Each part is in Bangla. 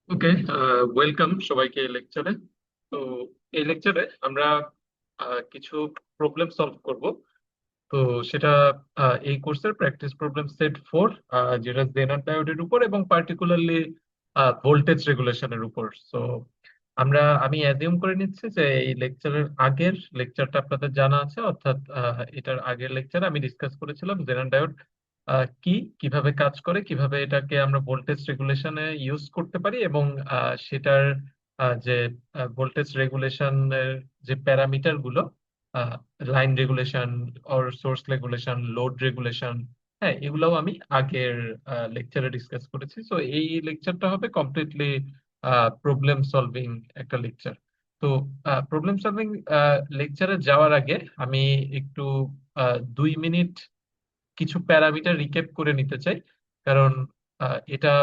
ওকে, ওয়েলকাম সবাইকে এই লেকচারে। তো এই লেকচারে আমরা কিছু প্রবলেম সলভ করব। তো সেটা এই কোর্সের প্র্যাকটিস প্রবলেম সেট 4, যেটা জেনার ডায়োডের উপর এবং পার্টিকুলারলি ভোল্টেজ রেগুলেশনের উপর। সো আমি অ্যাজিউম করে নিচ্ছি যে এই লেকচারের আগের লেকচারটা আপনাদের জানা আছে, অর্থাৎ এটার আগের লেকচারে আমি ডিসকাস করেছিলাম জেনার ডায়োড কি, কিভাবে কাজ করে, কিভাবে এটাকে আমরা ভোল্টেজ রেগুলেশনে ইউজ করতে পারি, এবং সেটার যে ভোল্টেজ রেগুলেশনের যে প্যারামিটার গুলো, line regulation or source regulation, load regulation, হ্যাঁ, এগুলাও আমি আগের লেকচারে ডিসকাস করেছি। তো এই লেকচারটা হবে কমপ্লিটলি প্রবলেম সলভিং একটা লেকচার। তো প্রবলেম সলভিং লেকচারে যাওয়ার আগে আমি একটু 2 মিনিট কিছু প্যারামিটার রিক্যাপ করে নিতে চাই, কারণ এটা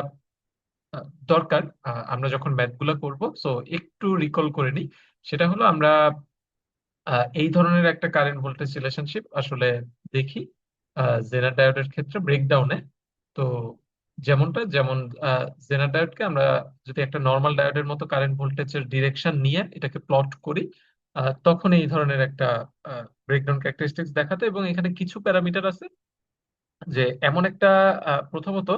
দরকার। আমরা যখন ম্যাথ গুলা করবো, সো একটু রিকল করে নিই। সেটা হলো আমরা এই ধরনের একটা কারেন্ট ভোল্টেজ রিলেশনশিপ আসলে দেখি জেনার ডায়োডের ক্ষেত্রে ব্রেকডাউনে। তো যেমন জেনার ডায়োডকে আমরা যদি একটা নর্মাল ডায়োডের মতো কারেন্ট ভোল্টেজের ডিরেকশন নিয়ে এটাকে প্লট করি, তখন এই ধরনের একটা ব্রেকডাউন ক্যারেক্টারিস্টিক্স দেখাতে। এবং এখানে কিছু প্যারামিটার আছে যে এমন একটা, প্রথমত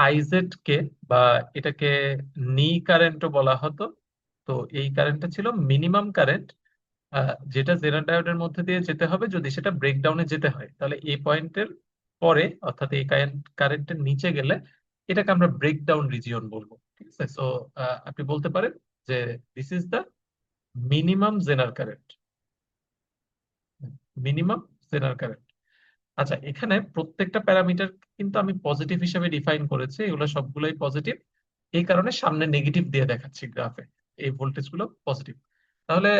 আইজেড কে, বা এটাকে নি কারেন্টও বলা হতো। তো এই কারেন্টটা ছিল মিনিমাম কারেন্ট যেটা জেনার ডায়োডের মধ্যে দিয়ে যেতে হবে যদি সেটা ব্রেকডাউনে যেতে হয়। তাহলে এই পয়েন্টের পরে, অর্থাৎ এই কারেন্টের নিচে গেলে এটাকে আমরা ব্রেকডাউন রিজিয়ন বলবো। ঠিক আছে। সো আপনি বলতে পারেন যে this is the minimum zener current, minimum zener current. আচ্ছা, এখানে প্রত্যেকটা প্যারামিটার কিন্তু আমি পজিটিভ হিসেবে ডিফাইন করেছি, এগুলো সবগুলোই পজিটিভ। এই কারণে সামনে নেগেটিভ দিয়ে দেখাচ্ছি গ্রাফে, এই ভোল্টেজ গুলো পজিটিভ। তাহলে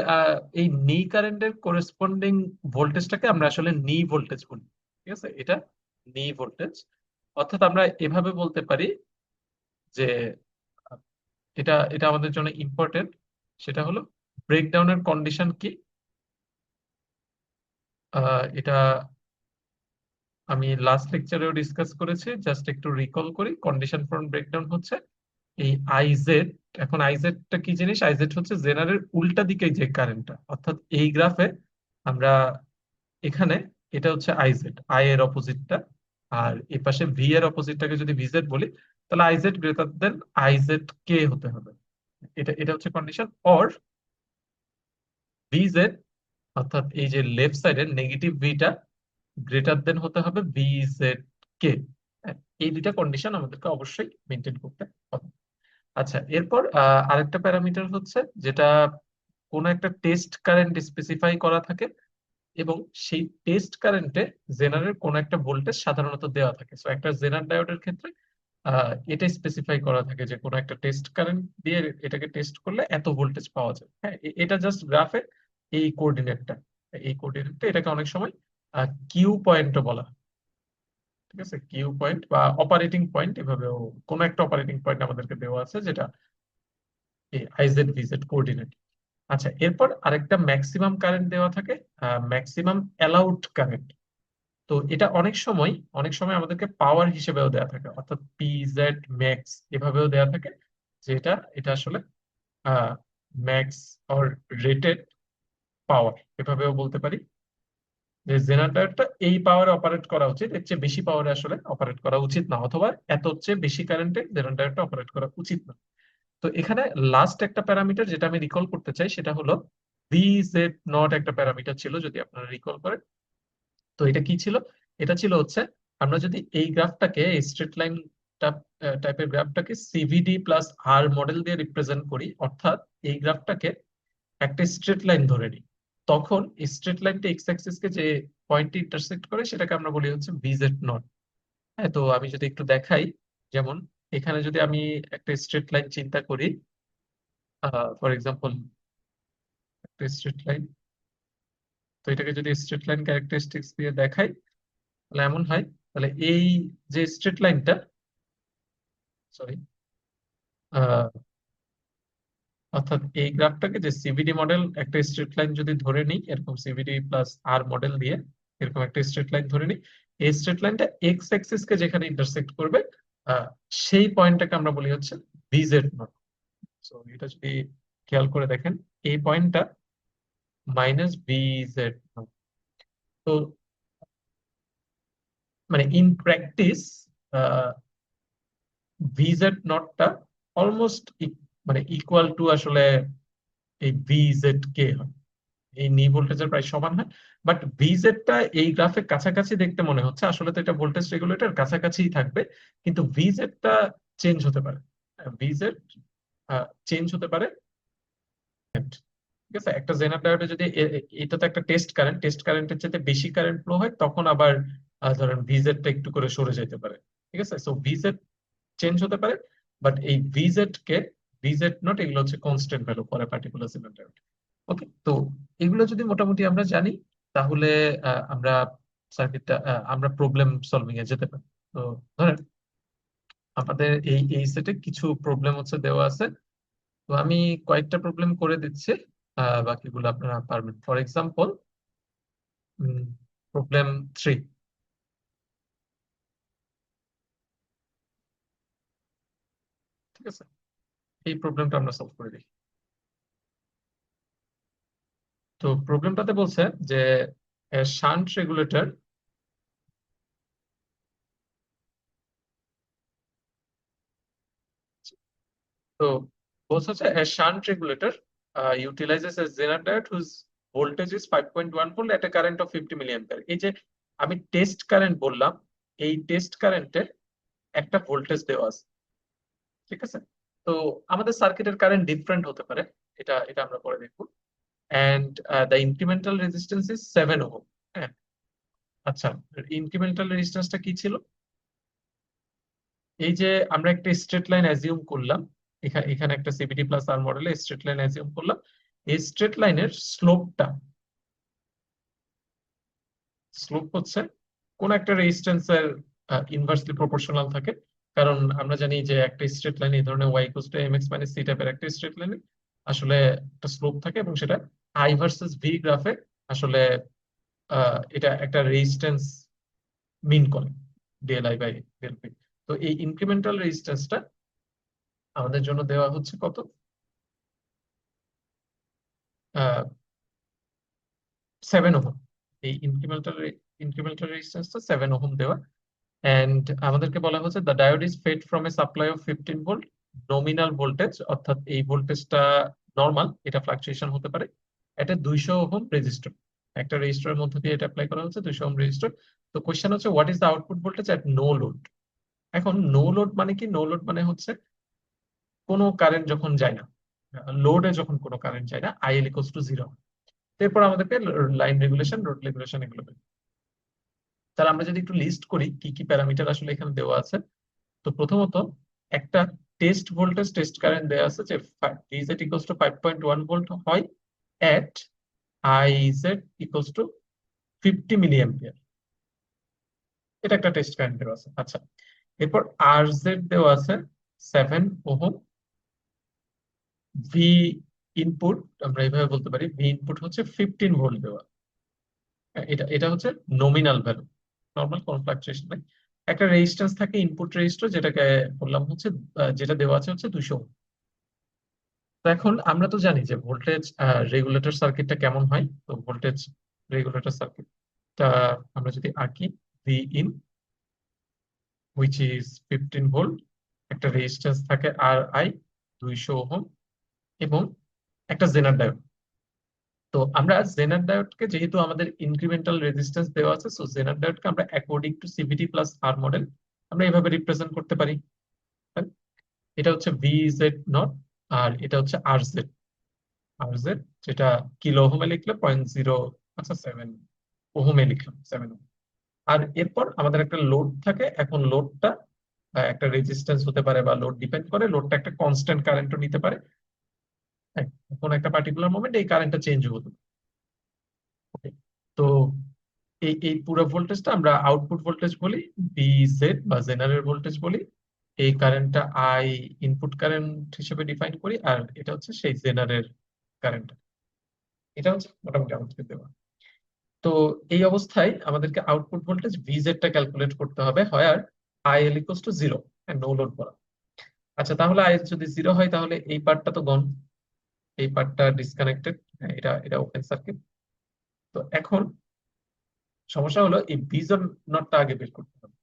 এই নি কারেন্টের করেসপন্ডিং ভোল্টেজটাকে আমরা আসলে নি ভোল্টেজ বলি। ঠিক আছে, এটা নি ভোল্টেজ। অর্থাৎ আমরা এভাবে বলতে পারি যে আহ, এটা এটা আমাদের জন্য ইম্পর্টেন্ট। সেটা হলো ব্রেকডাউনের কন্ডিশন কি। এটা আমি লাস্ট লেকচারেও ডিসকাস করেছি, জাস্ট একটু রিকল করি। কন্ডিশন ফর ব্রেকডাউন হচ্ছে এই আইজেড। এখন আইজেডটা কি জিনিস? আইজেড হচ্ছে জেনারের উল্টা দিকে যে কারেন্টটা, অর্থাৎ এই গ্রাফে আমরা এখানে, এটা হচ্ছে আইজেড, আই এর অপোজিটটা। আর এই পাশে ভি এর অপোজিটটাকে যদি ভিজেড বলি, তাহলে আইজেড গ্রেটার দেন আইজেড কে হতে হবে। এটা এটা হচ্ছে কন্ডিশন। অর ভিজেড, অর্থাৎ এই যে লেফট সাইডের নেগেটিভ ভিটা গ্রেটার দেন হতে হবে ভিজেড কে। এই দুইটা কন্ডিশন আমাদেরকে অবশ্যই মেনটেন করতে হবে। আচ্ছা, এরপর আরেকটা প্যারামিটার হচ্ছে যেটা কোন একটা টেস্ট কারেন্ট স্পেসিফাই করা থাকে, এবং সেই টেস্ট কারেন্টে জেনারের কোন একটা ভোল্টেজ সাধারণত দেওয়া থাকে। তো একটা জেনার ডায়োডের ক্ষেত্রে এটা স্পেসিফাই করা থাকে যে কোন একটা টেস্ট কারেন্ট দিয়ে এটাকে টেস্ট করলে এত ভোল্টেজ পাওয়া যায়। হ্যাঁ, এটা জাস্ট গ্রাফে এই কোঅর্ডিনেটটা, এটাকে অনেক সময় কিউ পয়েন্টও বলা হয়। ঠিক আছে, কিউ পয়েন্ট বা অপারেটিং পয়েন্ট, এভাবেও কোনো একটা অপারেটিং পয়েন্ট আমাদেরকে দেওয়া আছে যেটা আইজেড ভিজেড কোঅর্ডিনেট। আচ্ছা, এরপর আরেকটা ম্যাক্সিমাম কারেন্ট দেওয়া থাকে, ম্যাক্সিমাম অ্যালাউড কারেন্ট। তো এটা অনেক সময় আমাদেরকে পাওয়ার হিসেবেও দেওয়া থাকে, অর্থাৎ পি জেড ম্যাক্স এভাবেও দেওয়া থাকে। যে এটা এটা আসলে ম্যাক্স অর রেটেড পাওয়ার, এভাবেও বলতে পারি যে জেনারেটরটা এই পাওয়ারে অপারেট করা উচিত, এর চেয়ে বেশি পাওয়ারে আসলে অপারেট করা উচিত না, অথবা এত চেয়ে বেশি কারেন্টে জেনারেটরটা অপারেট করা উচিত না। তো এখানে লাস্ট একটা প্যারামিটার যেটা আমি রিকল করতে চাই সেটা হলো ভি জেড নট, একটা প্যারামিটার ছিল যদি আপনারা রিকল করেন। তো এটা কি ছিল? এটা ছিল হচ্ছে, আমরা যদি এই গ্রাফটাকে, স্ট্রেট লাইন টাইপের গ্রাফটাকে সিভিডি প্লাস আর মডেল দিয়ে রিপ্রেজেন্ট করি, অর্থাৎ এই গ্রাফটাকে একটা স্ট্রেট লাইন ধরে নিই, তখন স্ট্রেট লাইনটা এক্স অ্যাক্সিস কে যে পয়েন্টটি ইন্টারসেক্ট করে সেটাকে আমরা বলি হচ্ছে ভিজেড নট। হ্যাঁ, তো আমি যদি একটু দেখাই, যেমন এখানে যদি আমি একটা স্ট্রেট লাইন চিন্তা করি, ফর এক্সাম্পল একটা স্ট্রেট লাইন, তো এটাকে যদি স্ট্রেট লাইন ক্যারেক্টারিস্টিক্স দিয়ে দেখাই, তাহলে এমন হয়। তাহলে এই যে স্ট্রেট লাইনটা, সরি, অর্থাৎ এই গ্রাফটাকে যে সিভিডি মডেল, একটা স্ট্রেট লাইন যদি ধরে নিই এরকম সিভিডি প্লাস আর মডেল দিয়ে, এরকম একটা স্ট্রেট লাইন ধরে নিই, এই স্ট্রেট লাইনটা এক্স অ্যাক্সিস কে যেখানে ইন্টারসেক্ট করবে, আহ, সেই পয়েন্টটাকে আমরা বলি হচ্ছে ভিজেড নট। সো এটা যদি খেয়াল করে দেখেন, এই পয়েন্টটা মাইনাস ভিজেড নট। তো মানে ইন প্র্যাকটিস ভিজেড নটটা অলমোস্ট মানে ইকুয়াল টু আসলে এই ভিজেড কে হয়, এই নি ভোল্টেজের প্রায় সমান হয়। বাট ভিজেডটা এই গ্রাফে কাছাকাছি দেখতে মনে হচ্ছে, আসলে তো এটা ভোল্টেজ রেগুলেটর কাছাকাছিই থাকবে, কিন্তু ভিজেডটা চেঞ্জ হতে পারে। ভিজেড চেঞ্জ হতে পারে। ঠিক আছে, একটা জেনার ডায়োডে যদি এটা তো একটা টেস্ট কারেন্টের চাইতে বেশি কারেন্ট ফ্লো হয়, তখন আবার ধরেন ভিজেডটা একটু করে সরে যেতে পারে। ঠিক আছে, সো ভিজেড চেঞ্জ হতে পারে, বাট এই ভিজেড নট এগুলো হচ্ছে constant value for a particular zener diode. Okay, তো এগুলো যদি মোটামুটি আমরা জানি, তাহলে আমরা সার্কিটটা আমরা প্রবলেম সলভিং এ যেতে পারি। তো ধরেন আমাদের এই সেটে কিছু প্রবলেম হচ্ছে দেওয়া আছে, তো আমি কয়েকটা প্রবলেম করে দিচ্ছি, বাকিগুলো আপনারা পারবেন। For example, problem 3। ঠিক আছে, এই প্রবলেমটা আমরা সলভ করে দেখি। তো প্রবলেমটাতে বলছে যে শান্ট রেগুলেটর, তো বলছে হচ্ছে a shunt regulator utilizes a Zener diode whose voltage is 5.1 volt at a current of 50 milliampere। এই যে আমি টেস্ট কারেন্ট বললাম, এই টেস্ট কারেন্টের একটা ভোল্টেজ দেওয়া আছে। ঠিক আছে, তো আমাদের সার্কিটের কারেন্ট ডিফারেন্ট হতে পারে, এটা এটা আমরা পরে দেখবো। And the incremental resistance is 7 ohm. হ্যাঁ, আচ্ছা, ইনক্রিমেন্টাল রেজিস্ট্যান্সটা কি ছিল? এই যে আমরা একটা স্ট্রেট লাইন অ্যাজিউম করলাম, এখানে এখানে একটা সিভিটি প্লাস আর মডেলে স্ট্রেট লাইন অ্যাজিউম করলাম। এই স্ট্রেট লাইনের স্লোপ হচ্ছে কোন একটা রেজিস্ট্যান্সের ইনভার্সলি প্রপোর্শনাল থাকে। কারণ আমরা জানি যে একটা স্ট্রেট লাইন এই ধরনের y equals to m x minus c টাইপের একটা স্ট্রেট লাইনে আসলে একটা স্লোপ থাকে, এবং সেটা আই ভার্সেস ভি গ্রাফে আসলে এটা একটা রেজিস্ট্যান্স মিন করে, del I by del V. তো এই ইনক্রিমেন্টাল রেজিস্ট্যান্সটা আমাদের জন্য দেওয়া হচ্ছে কত? 7 ওহম। এই ইনক্রিমেন্টাল রেজিস্ট্যান্সটা 7 ওহম দেওয়া। এন্ড আমাদেরকে বলা হচ্ছে the diode is fed from a supply of 15 volt nominal voltage, অর্থাৎ এই ভোল্টেজটা নর্মাল, এটা ফ্লাকচুয়েশন হতে পারে। এটা 200 ওহম রেজিস্টর, একটা রেজিস্টরের মধ্যে দিয়ে এটা অ্যাপ্লাই করা হচ্ছে, 200 ওহম রেজিস্টর। তো কোশ্চেন হচ্ছে what is the output voltage at no load. এখন নো লোড মানে কি? নো লোড মানে হচ্ছে কোনো কারেন্ট যখন যায় না, লোডে যখন কোনো কারেন্ট যায় না, আইএল ইকুয়ালস টু 0। এরপর আমাদেরকে লাইন রেগুলেশন, রোড রেগুলেশন এগুলো বের। তাহলে আমরা যদি একটু লিস্ট করি কি কি প্যারামিটার আসলে এখানে দেওয়া আছে। তো প্রথমত একটা টেস্ট ভোল্টেজ, টেস্ট কারেন্ট দেওয়া আছে যে VZ ইকুয়ালস টু 5.1 ভোল্ট হয় at IZ equals to 50 milli ampere. এটা একটা টেস্ট কারেন্ট দেওয়া আছে। আচ্ছা, এরপর RZ দেওয়া আছে 7 ওহম। ভি ইনপুট, আমরা এইভাবে বলতে পারি, ভি ইনপুট হচ্ছে 15 ভোল্ট দেওয়া। এটা এটা হচ্ছে নমিনাল ভ্যালু, নর্মাল কোনো ফ্লাকচুয়েশন নাই। একটা রেজিস্ট্যান্স থাকে ইনপুট রেজিস্টর, যেটাকে বললাম হচ্ছে যেটা দেওয়া আছে হচ্ছে 200। তো এখন আমরা তো জানি যে ভোল্টেজ রেগুলেটর সার্কিটটা কেমন হয়। তো ভোল্টেজ রেগুলেটর সার্কিটটা আমরা যদি আঁকি, V in which is 15 volt, একটা রেজিস্ট্যান্স থাকে আর আই 200 ওহম, এবং একটা জেনার ডায়োড। তো আমরা জেনার ডায়োডকে, যেহেতু আমাদের ইনক্রিমেন্টাল রেজিস্ট্যান্স দেওয়া আছে, সো জেনার ডায়োডকে আমরা according to CVT plus R model আমরা এভাবে রিপ্রেজেন্ট করতে পারি। এটা হচ্ছে ভি জেড নট, আর এটা হচ্ছে আর জেড। আর জেড যেটা কিলো ওহমে লিখলে 0.0, আচ্ছা 7 ওহমে লিখলাম 7 ওহম। আর এরপর আমাদের একটা লোড থাকে। এখন লোডটা একটা রেজিস্ট্যান্স হতে পারে, বা লোড ডিপেন্ড করে, লোডটা একটা কনস্ট্যান্ট কারেন্টও নিতে পারে। হ্যাঁ, কোন একটা পার্টিকুলার মোমেন্ট এই কারেন্টটা চেঞ্জ হতে পারে। Okay, তো এই এই পুরো ভোল্টেজটা আমরা আউটপুট ভোল্টেজ বলি, VZ বা জেনারেল ভোল্টেজ বলি। এই কারেন্টটা আই ইনপুট কারেন্ট হিসেবে ডিফাইন করি, আর এটা হচ্ছে সেই জেনারেল কারেন্ট। এটা হচ্ছে মোটামুটি আমাদের দেওয়া। তো এই অবস্থায় আমাদেরকে আউটপুট ভোল্টেজ VZ টা ক্যালকুলেট করতে হবে, হয় আর IL equals to 0, no load বলা। আচ্ছা, তাহলে আই যদি 0 হয় তাহলে এই পার্টটা তো গন, এই পার্টটা ডিসকানেক্টেড, এটা এটা ওপেন সার্কিট। তো এখন সমস্যা হলো এই ভিজেড নটটা আগে বের করতে হবে।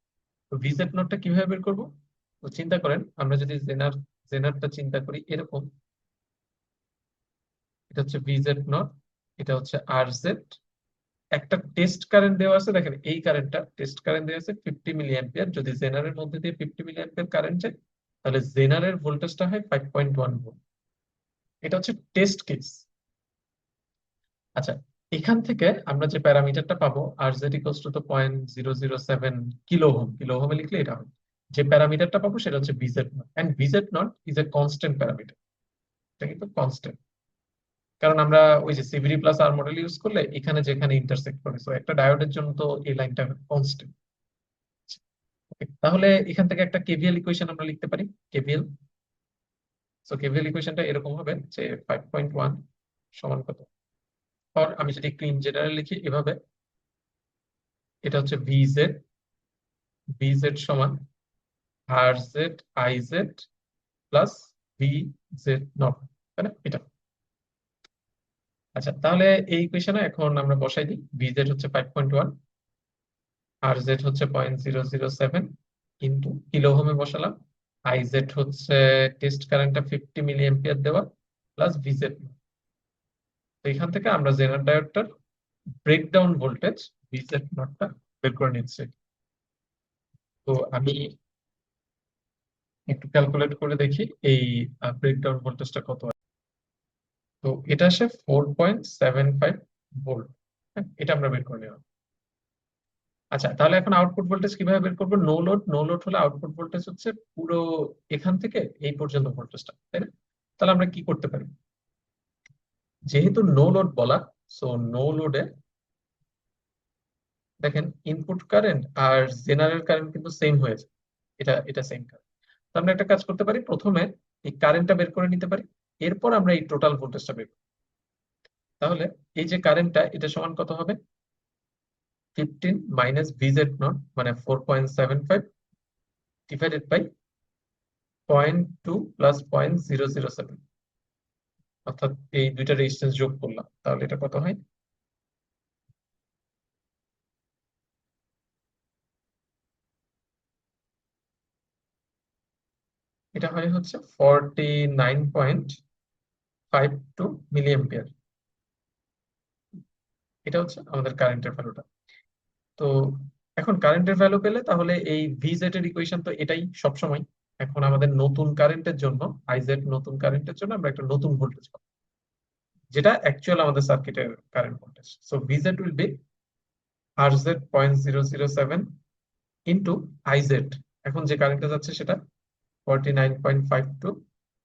তো ভিজেড নটটা কিভাবে বের করব? তো চিন্তা করেন, আমরা যদি জেনারটা চিন্তা করি এরকম, এটা হচ্ছে ভিজেড নট, এটা হচ্ছে আর জেড, একটা টেস্ট কারেন্ট দেওয়া আছে, দেখেন এই কারেন্টটা টেস্ট কারেন্ট দেওয়া আছে 50 মিলি অ্যাম্পিয়ার। যদি জেনারের মধ্যে দিয়ে 50 মিলি অ্যাম্পিয়ার কারেন্ট যায় তাহলে জেনারের ভোল্টেজটা হয় 5.1 ভোল্ট। এটা হচ্ছে টেস্ট কেস। আচ্ছা, এখান থেকে আমরা যে প্যারামিটারটা পাবো R Z equals to 0.007 kilo ohm, kilo ওহমে লিখলে এটা হবে। যে প্যারামিটারটা পাবো সেটা হচ্ছে VZ nought, and VZ nought is a constant parameter. এটা কিন্তু কনস্ট্যান্ট, কারণ আমরা ওই যে CVD plus R model use করলে এখানে যেখানে ইন্টারসেক্ট করে, সো একটা ডায়োডের জন্য তো এই লাইনটা কনস্ট্যান্ট। তাহলে এখান থেকে একটা কেভিএল ইকুয়েশন আমরা লিখতে পারি। কেভিএল, সো কেভিএল ইকুয়েশনটা এরকম হবে যে 5.1 সমান কত, আর আমি যদি একটু ইন জেনারেল লিখি এভাবে, এটা হচ্ছে ভিজেড, ভিজেড সমান R Z I Z plus V Z nought, তাই না? এটা আচ্ছা, তাহলে এই ইকুয়েশনে এখন আমরা বসাই দিই। ভিজেড হচ্ছে 5.1, আর জেড হচ্ছে 0.007 কিন্তু কিলো ওহমে বসালাম, আই জেড হচ্ছে টেস্ট কারেন্টটা 50 মিলি অ্যাম্পিয়ার দেওয়া প্লাস ভিজেড। তো এখান থেকে আমরা জেনার ডায়োডটার ব্রেকডাউন ভোল্টেজ ভিজেড নটটা বের করে নিচ্ছি। তো আমি একটু ক্যালকুলেট করে দেখি এই ব্রেকডাউন ভোল্টেজটা কত হয়। তো এটা আসে 4.75 ভোল্ট। এটা আমরা বের করে নিলাম। আচ্ছা, তাহলে এখন আউটপুট ভোল্টেজ কিভাবে বের করবো? নো লোড, নো লোড হলে আউটপুট ভোল্টেজ হচ্ছে পুরো এখান থেকে এই পর্যন্ত ভোল্টেজটা, তাই না? তাহলে আমরা কি করতে পারি? যেহেতু নো লোড বলা, সো নো লোডে দেখেন ইনপুট কারেন্ট আর জেনারেল কারেন্ট কিন্তু সেম হয়েছে, এটা এটা সেম কারেন্ট। তো আমরা একটা কাজ করতে পারি, প্রথমে এই কারেন্টটা বের করে নিতে পারি, এরপর আমরা এই টোটাল ভোল্টেজটা বের করব। তাহলে এই যে কারেন্টটা, এটা সমান কত হবে? 15 মাইনাস ভিজেড নট মানে 4.75 ডিভাইডেড বাই 0.2 প্লাস 0.007, অর্থাৎ এই দুইটা রেজিস্ট্যান্স যোগ করলাম, তাহলে এটা কত হয়? এটা হয় হচ্ছে 49.52 মিলি অ্যাম্পিয়ার। এটা হচ্ছে আমাদের কারেন্টের ভ্যালুটা। তো এখন কারেন্টের ভ্যালু পেলে তাহলে এই ভিজেড এর ইকুয়েশন তো এটাই সবসময়। এখন আমাদের নতুন কারেন্টের জন্য, আইজেড নতুন কারেন্টের জন্য আমরা একটা নতুন ভোল্টেজ পাবো, যেটা অ্যাকচুয়াল আমাদের সার্কিটের current voltage. So VZ will be R Z 0.007 into IZ, এখন যে কারেন্টটা যাচ্ছে সেটা 49.52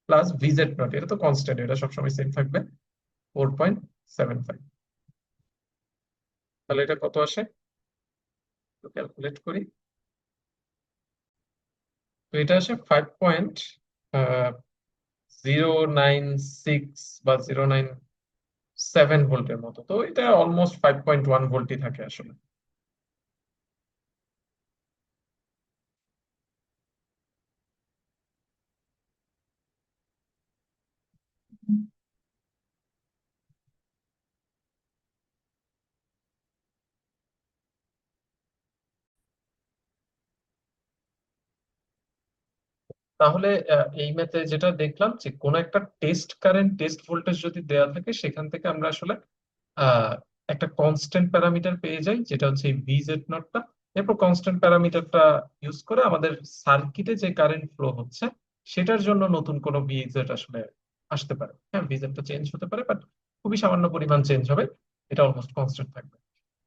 প্লাস ভিজেড নট, এটা তো কনস্ট্যান্ট, এটা সবসময় সেম থাকবে, 4.75। তাহলে এটা কত আসে ক্যালকুলেট করি। তো এটা আসে 5.096 বা 0.97 ভোল্টের মতো। তো এটা অলমোস্ট 5.1 ভোল্টই থাকে আসলে। তাহলে এই ম্যাথে যেটা দেখলাম যে কোন একটা টেস্ট কারেন্ট টেস্ট ভোল্টেজ যদি দেয়া থাকে, সেখান থেকে আমরা আসলে আহ, একটা কনস্ট্যান্ট প্যারামিটার পেয়ে যাই, যেটা হচ্ছে এই ভিজেড নটটা। এরপর কনস্ট্যান্ট প্যারামিটারটা ইউজ করে আমাদের সার্কিটে যে কারেন্ট ফ্লো হচ্ছে সেটার জন্য নতুন কোনো ভিজেড আসলে আসতে পারে। হ্যাঁ, ভিজেডটা চেঞ্জ হতে পারে, বাট খুবই সামান্য পরিমাণ চেঞ্জ হবে, এটা অলমোস্ট কনস্ট্যান্ট থাকবে।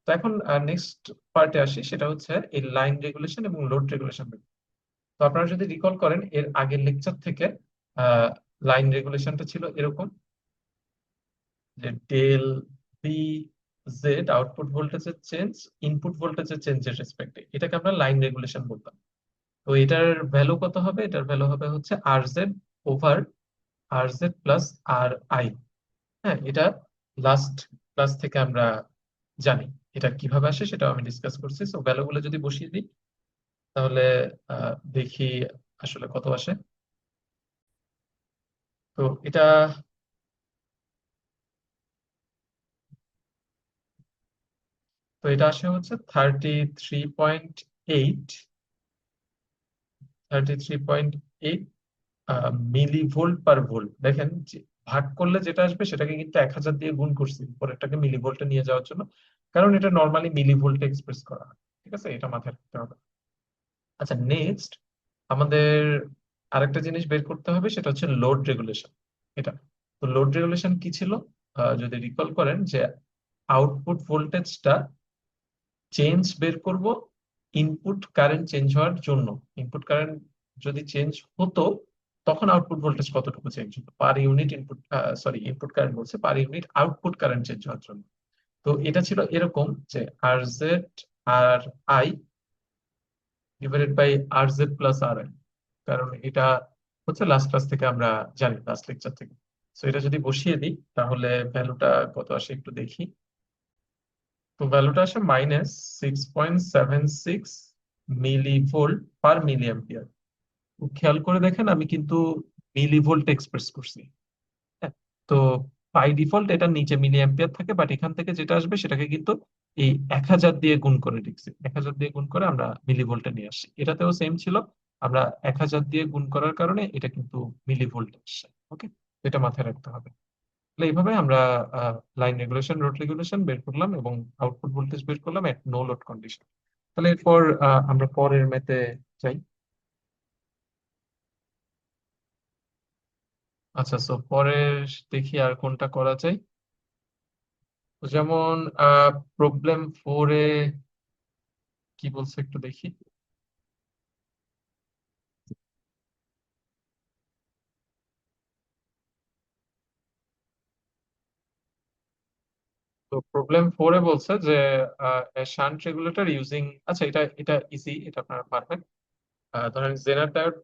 তো এখন নেক্সট পার্টে আসি, সেটা হচ্ছে এই লাইন রেগুলেশন এবং লোড রেগুলেশন। তো আপনারা যদি রিকল করেন এর আগের লেকচার থেকে, লাইন রেগুলেশনটা ছিল এরকম যে ডেল বি জেড আউটপুট ভোল্টেজের চেঞ্জ ইনপুট ভোল্টেজের চেঞ্জের রেসপেক্টে, এটাকে আমরা লাইন রেগুলেশন বলতাম। তো এটার ভ্যালু কত হবে? এটার ভ্যালু হবে হচ্ছে R Z over R Z plus R I. হ্যাঁ, এটা লাস্ট ক্লাস থেকে আমরা জানি। এটা কিভাবে আসে সেটাও আমি ডিসকাস করছি। তো ভ্যালুগুলো যদি বসিয়ে দিই তাহলে দেখি আসলে কত আসে। তো এটা আসে হচ্ছে 33.8, 33.8 মিলিভোল্ট পার ভোল্ট। দেখেন যে ভাগ করলে যেটা আসবে সেটাকে কিন্তু 1000 দিয়ে গুণ করছি পরেরটাকে মিলিভোল্টে নিয়ে যাওয়ার জন্য, কারণ এটা নর্মালি মিলিভোল্টে এক্সপ্রেস করা হয়। ঠিক আছে, এটা মাথায় রাখতে হবে। আচ্ছা, নেক্সট আমাদের আরেকটা জিনিস বের করতে হবে, সেটা হচ্ছে লোড রেগুলেশন। এটা তো লোড রেগুলেশন কি ছিল? যদি রিকল করেন যে আউটপুট ভোল্টেজটা চেঞ্জ বের করব ইনপুট কারেন্ট চেঞ্জ হওয়ার জন্য। ইনপুট কারেন্ট যদি চেঞ্জ হতো তখন আউটপুট ভোল্টেজ কতটুকু চেঞ্জ হতো per unit input, sorry input current বলছে, per unit output current change হওয়ার জন্য। তো এটা ছিল এরকম যে R Z R I divided by R Z plus R I, কারণ এটা হচ্ছে লাস্ট ক্লাস থেকে আমরা জানি, লাস্ট লেকচার থেকে। তো এটা যদি বসিয়ে দিই তাহলে ভ্যালুটা কত আসে একটু দেখি। তো ভ্যালুটা আসে -6.76 মিলিভোল্ট পার মিলি অ্যাম্পিয়ার। খেয়াল করে দেখেন আমি কিন্তু মিলিভোল্ট এক্সপ্রেস করছি। হ্যাঁ, তো বাই ডিফল্ট এটা নিচে মিলি অ্যাম্পিয়ার থাকে, বাট এখান থেকে যেটা আসবে সেটাকে কিন্তু এই 1000 দিয়ে গুণ করে লিখছি। 1000 দিয়ে গুণ করে আমরা মিলিভোল্টে নিয়ে আসছি। এটাতেও সেম ছিল, আমরা 1000 দিয়ে গুণ করার কারণে এটা কিন্তু মিলিভোল্ট আসছে। ওকে, এটা মাথায় রাখতে হবে। তাহলে এইভাবে আমরা লাইন রেগুলেশন, রোড রেগুলেশন বের করলাম এবং আউটপুট ভোল্টেজ বের করলাম এট নো লোড কন্ডিশন। তাহলে এরপর আমরা পরের ম্যাথে যাই। আচ্ছা, সো পরের দেখি আর কোনটা করা যায়। যেমন প্রবলেম 4-এ কি বলছে একটু দেখি। তো প্রবলেম 4-এ বলছে যে শান্ট রেগুলেটর ইউজিং, আচ্ছা এটা এটা ইজি, এটা আপনারা পারবেন। ধরেন জেনার ডায়োড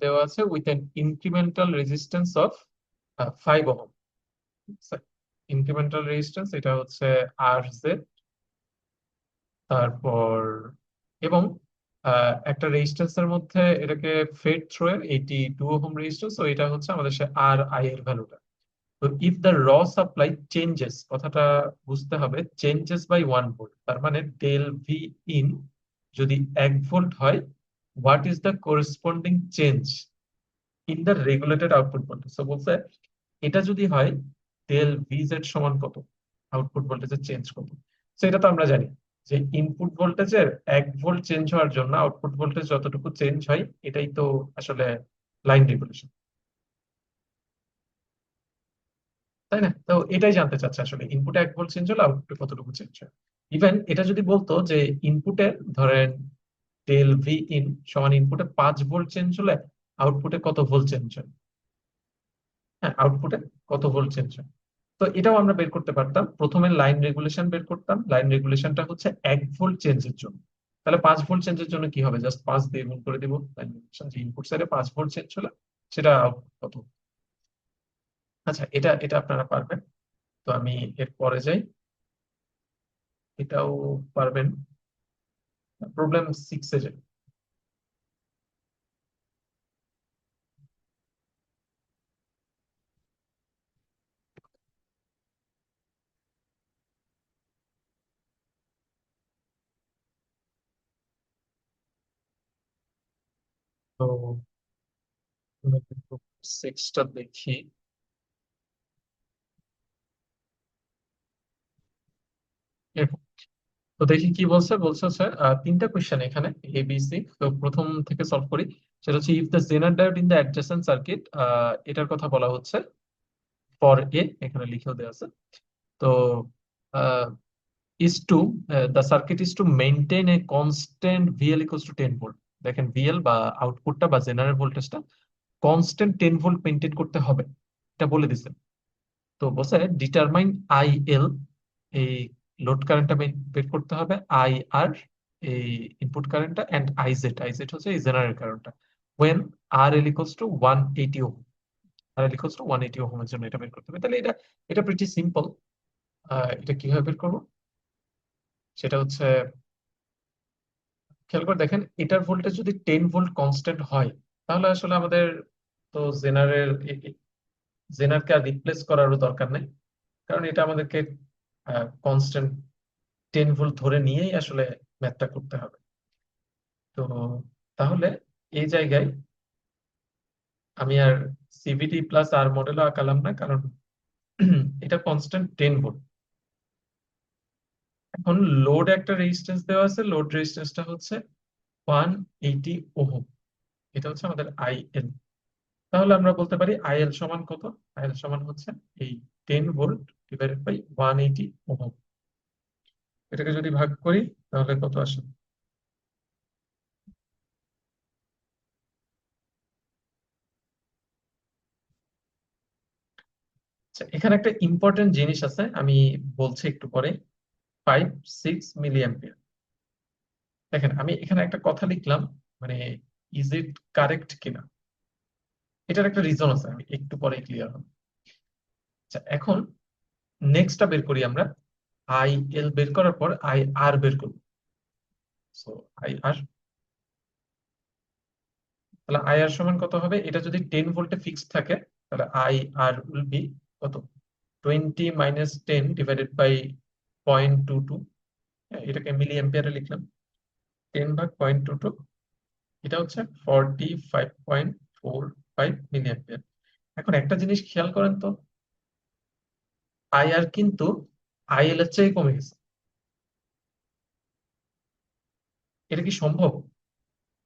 দেওয়া আছে with an incremental resistance of 5 ohm. Incremental resistance এটা হচ্ছে আর জেড, তারপর এবং একটা রেজিস্ট্যান্সের মধ্যে এটাকে ফেড থ্রো এর 82 ওহম রেজিস্ট্যান্স, তো এটা হচ্ছে আমাদের সে আর আই এর ভ্যালুটা। তো ইফ দ্য র সাপ্লাই চেঞ্জেস, কথাটা বুঝতে হবে, চেঞ্জেস বাই 1 ভোল্ট, তার মানে ডেল ভি ইন যদি 1 ভোল্ট হয়, what is the corresponding change in the regulated output voltage. তো বলছে এটা যদি হয় ডেল ভি জেড সমান কত, আউটপুট ভোল্টেজের চেঞ্জ কত। তো এটা তো আমরা জানি যে ইনপুট ভোল্টেজের 1 ভোল্ট চেঞ্জ হওয়ার জন্য আউটপুট ভোল্টেজ যতটুকু চেঞ্জ হয় এটাই তো আসলে লাইন রেগুলেশন, তাই না? তো এটাই জানতে চাচ্ছে আসলে ইনপুটে 1 ভোল্ট চেঞ্জ হলে আউটপুটে কতটুকু চেঞ্জ হয়। ইভেন এটা যদি বলতো যে ইনপুটে ধরেন ডেল ভি ইন সমান ইনপুটে 5 ভোল্ট চেঞ্জ হলে আউটপুটে কত ভোল্ট চেঞ্জ হয়। হ্যাঁ, আউটপুটে কত ভোল্ট চেঞ্জ হয়। তো এটাও আমরা বের করতে পারতাম, প্রথমে লাইন রেগুলেশন বের করতাম। লাইন রেগুলেশনটা হচ্ছে 1 ভোল্ট চেঞ্জের জন্য। তাহলে 5 ভোল্ট চেঞ্জের জন্য কি হবে, জাস্ট 5 দিয়ে গুণ করে দিব লাইন রেগুলেশন, যে ইনপুট সাইডে 5 ভোল্ট চেঞ্জ হলে সেটা আউটপুট কত। আচ্ছা, এটা এটা আপনারা পারবেন। তো আমি এর পরে যাই, এটাও পারবেন। প্রবলেম 6-এ যাই। তো 6টা দেখি। এরকম। তো দেখি কি বলছে। বলছে হচ্ছে 3টা কোয়েশ্চেন এখানে, এ বি সি। তো প্রথম থেকে সলভ করি। সেটা হচ্ছে if the zener diode in the adjacent circuit, এটার কথা বলা হচ্ছে ফর এ, এখানে লিখেও দেওয়া আছে। তো is to the circuit is to maintain a constant VL equals to 10 volt. দেখেন ভিএল বা আউটপুটটা বা জেনারেল ভোল্টেজটা কনস্ট্যান্ট 10 ভোল্ট মেনটেন করতে হবে, এটা বলে দিছে। তো বলছে ডিটারমাইন আই এল, এই লোড কারেন্টটা বের করতে হবে, আই আর এই ইনপুট কারেন্টটা, এন্ড আইজেড, আইজেড হচ্ছে এই জেনারেল কারেন্টটা, when R L equals to 180 ohm. R L equals to 180 ওহমের জন্য এটা বের করতে হবে। তাহলে এটা এটা প্রিটি সিম্পল। এটা কিভাবে বের করবো সেটা হচ্ছে, খেয়াল করে দেখেন এটার ভোল্টেজ যদি 10 ভোল্ট কনস্ট্যান্ট হয় তাহলে আসলে আমাদের তো জেনারেল জেনারকে আর রিপ্লেস করারও দরকার নেই, কারণ এটা আমাদেরকে কনস্ট্যান্ট 10 ভোল্ট ধরে নিয়েই আসলে ম্যাথটা করতে হবে। তো তাহলে এই জায়গায় আমি আর সিভিটি প্লাস আর মডেলও আঁকালাম না, কারণ এটা কনস্ট্যান্ট 10 ভোল্ট। এখন লোড একটা রেজিস্ট্যান্স দেওয়া আছে, লোড রেজিস্ট্যান্সটা হচ্ছে 180 ওহম। এটা হচ্ছে আমাদের আইএল। তাহলে আমরা বলতে পারি আইএল সমান কত? আইএল সমান হচ্ছে এই 10 ভোল্ট ডিভাইডেড বাই 180 ওহম। এটাকে যদি ভাগ করি তাহলে কত আসে? আচ্ছা, এখানে একটা ইম্পর্টেন্ট জিনিস আছে, আমি বলছি একটু পরে। 5-6 মিলি অ্যাম্পিয়ার। দেখেন আমি এখানে একটা কথা লিখলাম, মানে ইজ ইট কারেক্ট কিনা, এটার একটা রিজন আছে, আমি একটু পরে ক্লিয়ার হবে। আচ্ছা, এখন নেক্সটটা বের করি আমরা। আই এল বের করার পর আই আর বের করবো। সো আই আর, তাহলে আই আর সমান কত হবে? এটা যদি 10 ভোল্টে ফিক্সড থাকে তাহলে আই আর উইল বি কত? 20 - 10 ডিভাইডেড বাই 0.22। এটাকে মিলি অ্যাম্পিয়ারে লিখলাম। 10/0.22, এটা হচ্ছে 45.45 মিলি অ্যাম্পিয়ার। এখন একটা জিনিস খেয়াল করেন তো, আই আর কিন্তু আইএল এর চেয়ে কমে গেছে। এটা কি সম্ভব?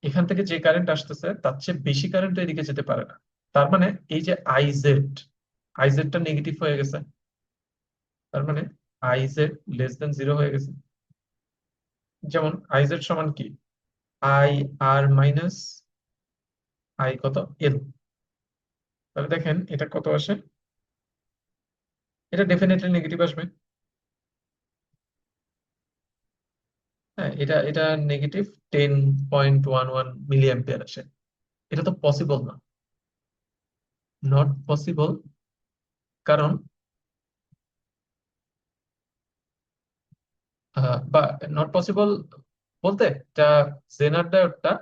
এখান থেকে যে কারেন্ট আসতেছে তার চেয়ে বেশি কারেন্ট এদিকে যেতে পারে না। তার মানে এই যে আইজেডটা নেগেটিভ হয়ে গেছে, তার মানে আইজেড লেস দেন 0 হয়ে গেছে। যেমন আইজেড সমান কি? আই আর মাইনাস আই কত? এল। তাহলে দেখেন এটা কত আসে? এটা ডেফিনেটলি নেগেটিভ আসবে। হ্যাঁ, এটা এটা নেগেটিভ 10.11 মিলি অ্যাম্পিয়ার আসে। এটা তো পসিবল না, নট পসিবল। কারণ বা নট পসিবল বলতে, এটা জেনার ডায়োডটা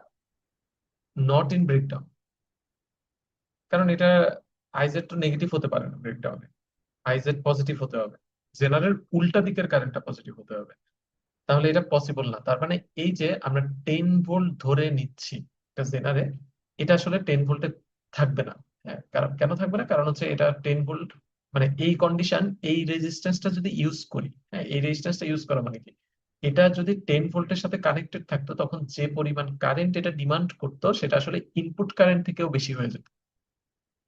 নট ইন ব্রেকডাউন। কারণ এটা আইজেড তো নেগেটিভ হতে পারে না ব্রেকডাউনে, আইজেড পজিটিভ হতে হবে। জেনারের উল্টা দিকের কারেন্টটা পজিটিভ হতে হবে। তাহলে এটা পসিবল না। তার মানে এই যে আমরা 10 ভোল্ট ধরে নিচ্ছি এটা জেনারে, এটা আসলে 10 ভোল্টে থাকবে না। হ্যাঁ, কারণ কেন থাকবে না? কারণ হচ্ছে এটা 10 ভোল্ট, মানে এই কন্ডিশন, এই রেজিস্ট্যান্সটা যদি ইউজ করি, হ্যাঁ এই রেজিস্ট্যান্সটা ইউজ করা মানে কি, এটা যদি 10 ভোল্টের সাথে কানেক্টেড থাকতো তখন যে পরিমাণ কারেন্ট এটা ডিমান্ড করতো সেটা আসলে ইনপুট কারেন্ট থেকেও বেশি হয়ে যেত।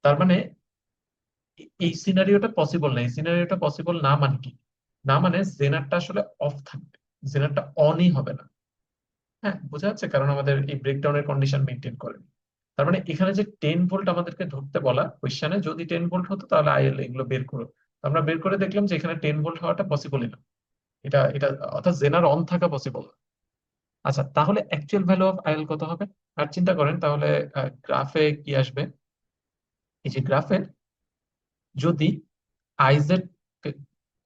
তার মানে এই সিনারিওটা পসিবল না। এই সিনারিওটা পসিবল না মানে কি? না মানে জেনারটা আসলে অফ থাকবে, জেনারটা অনই হবে না। হ্যাঁ, বোঝা যাচ্ছে, কারণ আমাদের এই ব্রেকডাউনের কন্ডিশন মেনটেন করেনি। তার মানে এখানে যে 10 ভোল্ট আমাদেরকে ধরতে বলা কোশ্চেনে, যদি 10 ভোল্ট হতো তাহলে আইএল এগুলো বের করো। তো আমরা বের করে দেখলাম যে এখানে 10 ভোল্ট হওয়াটা পসিবলই না। এটা এটা অর্থাৎ জেনার অন থাকা পসিবল না। আচ্ছা, তাহলে অ্যাকচুয়াল ভ্যালু অফ আইএল কত হবে? আর চিন্তা করেন তাহলে গ্রাফে কি আসবে। এই যে গ্রাফে যদি আইজেড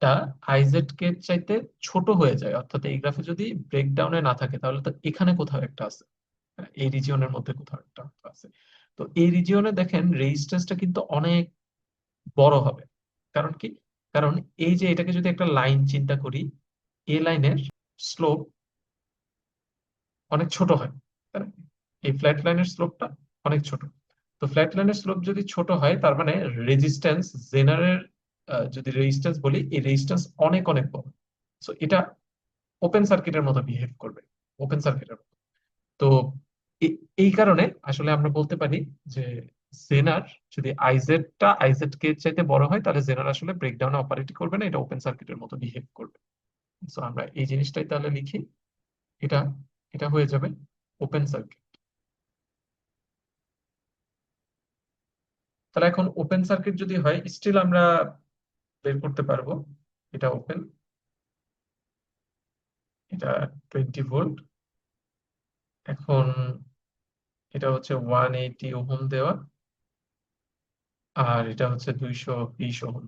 টা আইজেড কে চাইতে ছোট হয়ে যায়, অর্থাৎ এই গ্রাফে যদি ব্রেকডাউনে না থাকে, তাহলে তো এখানে কোথাও একটা আছে, এই রিজিয়নের মধ্যে কোথাও একটা আছে। তো এই রিজিয়নে দেখেন রেজিস্ট্যান্সটা কিন্তু অনেক বড় হবে। কারণ কি? কারণ এই যে এটাকে যদি একটা লাইন চিন্তা করি, এই লাইনের স্লোপ অনেক ছোট হয়, তাই না? এই ফ্ল্যাট লাইনের স্লোপটা অনেক ছোট। তো ফ্ল্যাট লাইনের স্লোপ যদি ছোট হয় তার মানে রেজিস্ট্যান্স জেনারের, যদি রেজিস্ট্যান্স বলি, এই রেজিস্ট্যান্স অনেক অনেক বড়। সো এটা ওপেন সার্কিটের মতো বিহেভ করবে, ওপেন সার্কিটের মতো। তো এই কারণে আসলে আমরা বলতে পারি যে জেনার যদি আইজেড কে চাইতে বড় হয় তাহলে জেনার আসলে ব্রেকডাউনে অপারেট করবে না, এটা ওপেন সার্কিটের মতো বিহেভ করবে। তো আমরা এই জিনিসটাই তাহলে লিখি, এটা এটা হয়ে যাবে ওপেন সার্কিট। তাহলে এখন ওপেন সার্কিট যদি হয় স্টিল আমরা বের করতে পারবো এটা ওপেন, এটা 20 ভোল্ট। এখন এটা হচ্ছে 180 ওহম দেওয়া, আর এটা হচ্ছে 220 ওহম।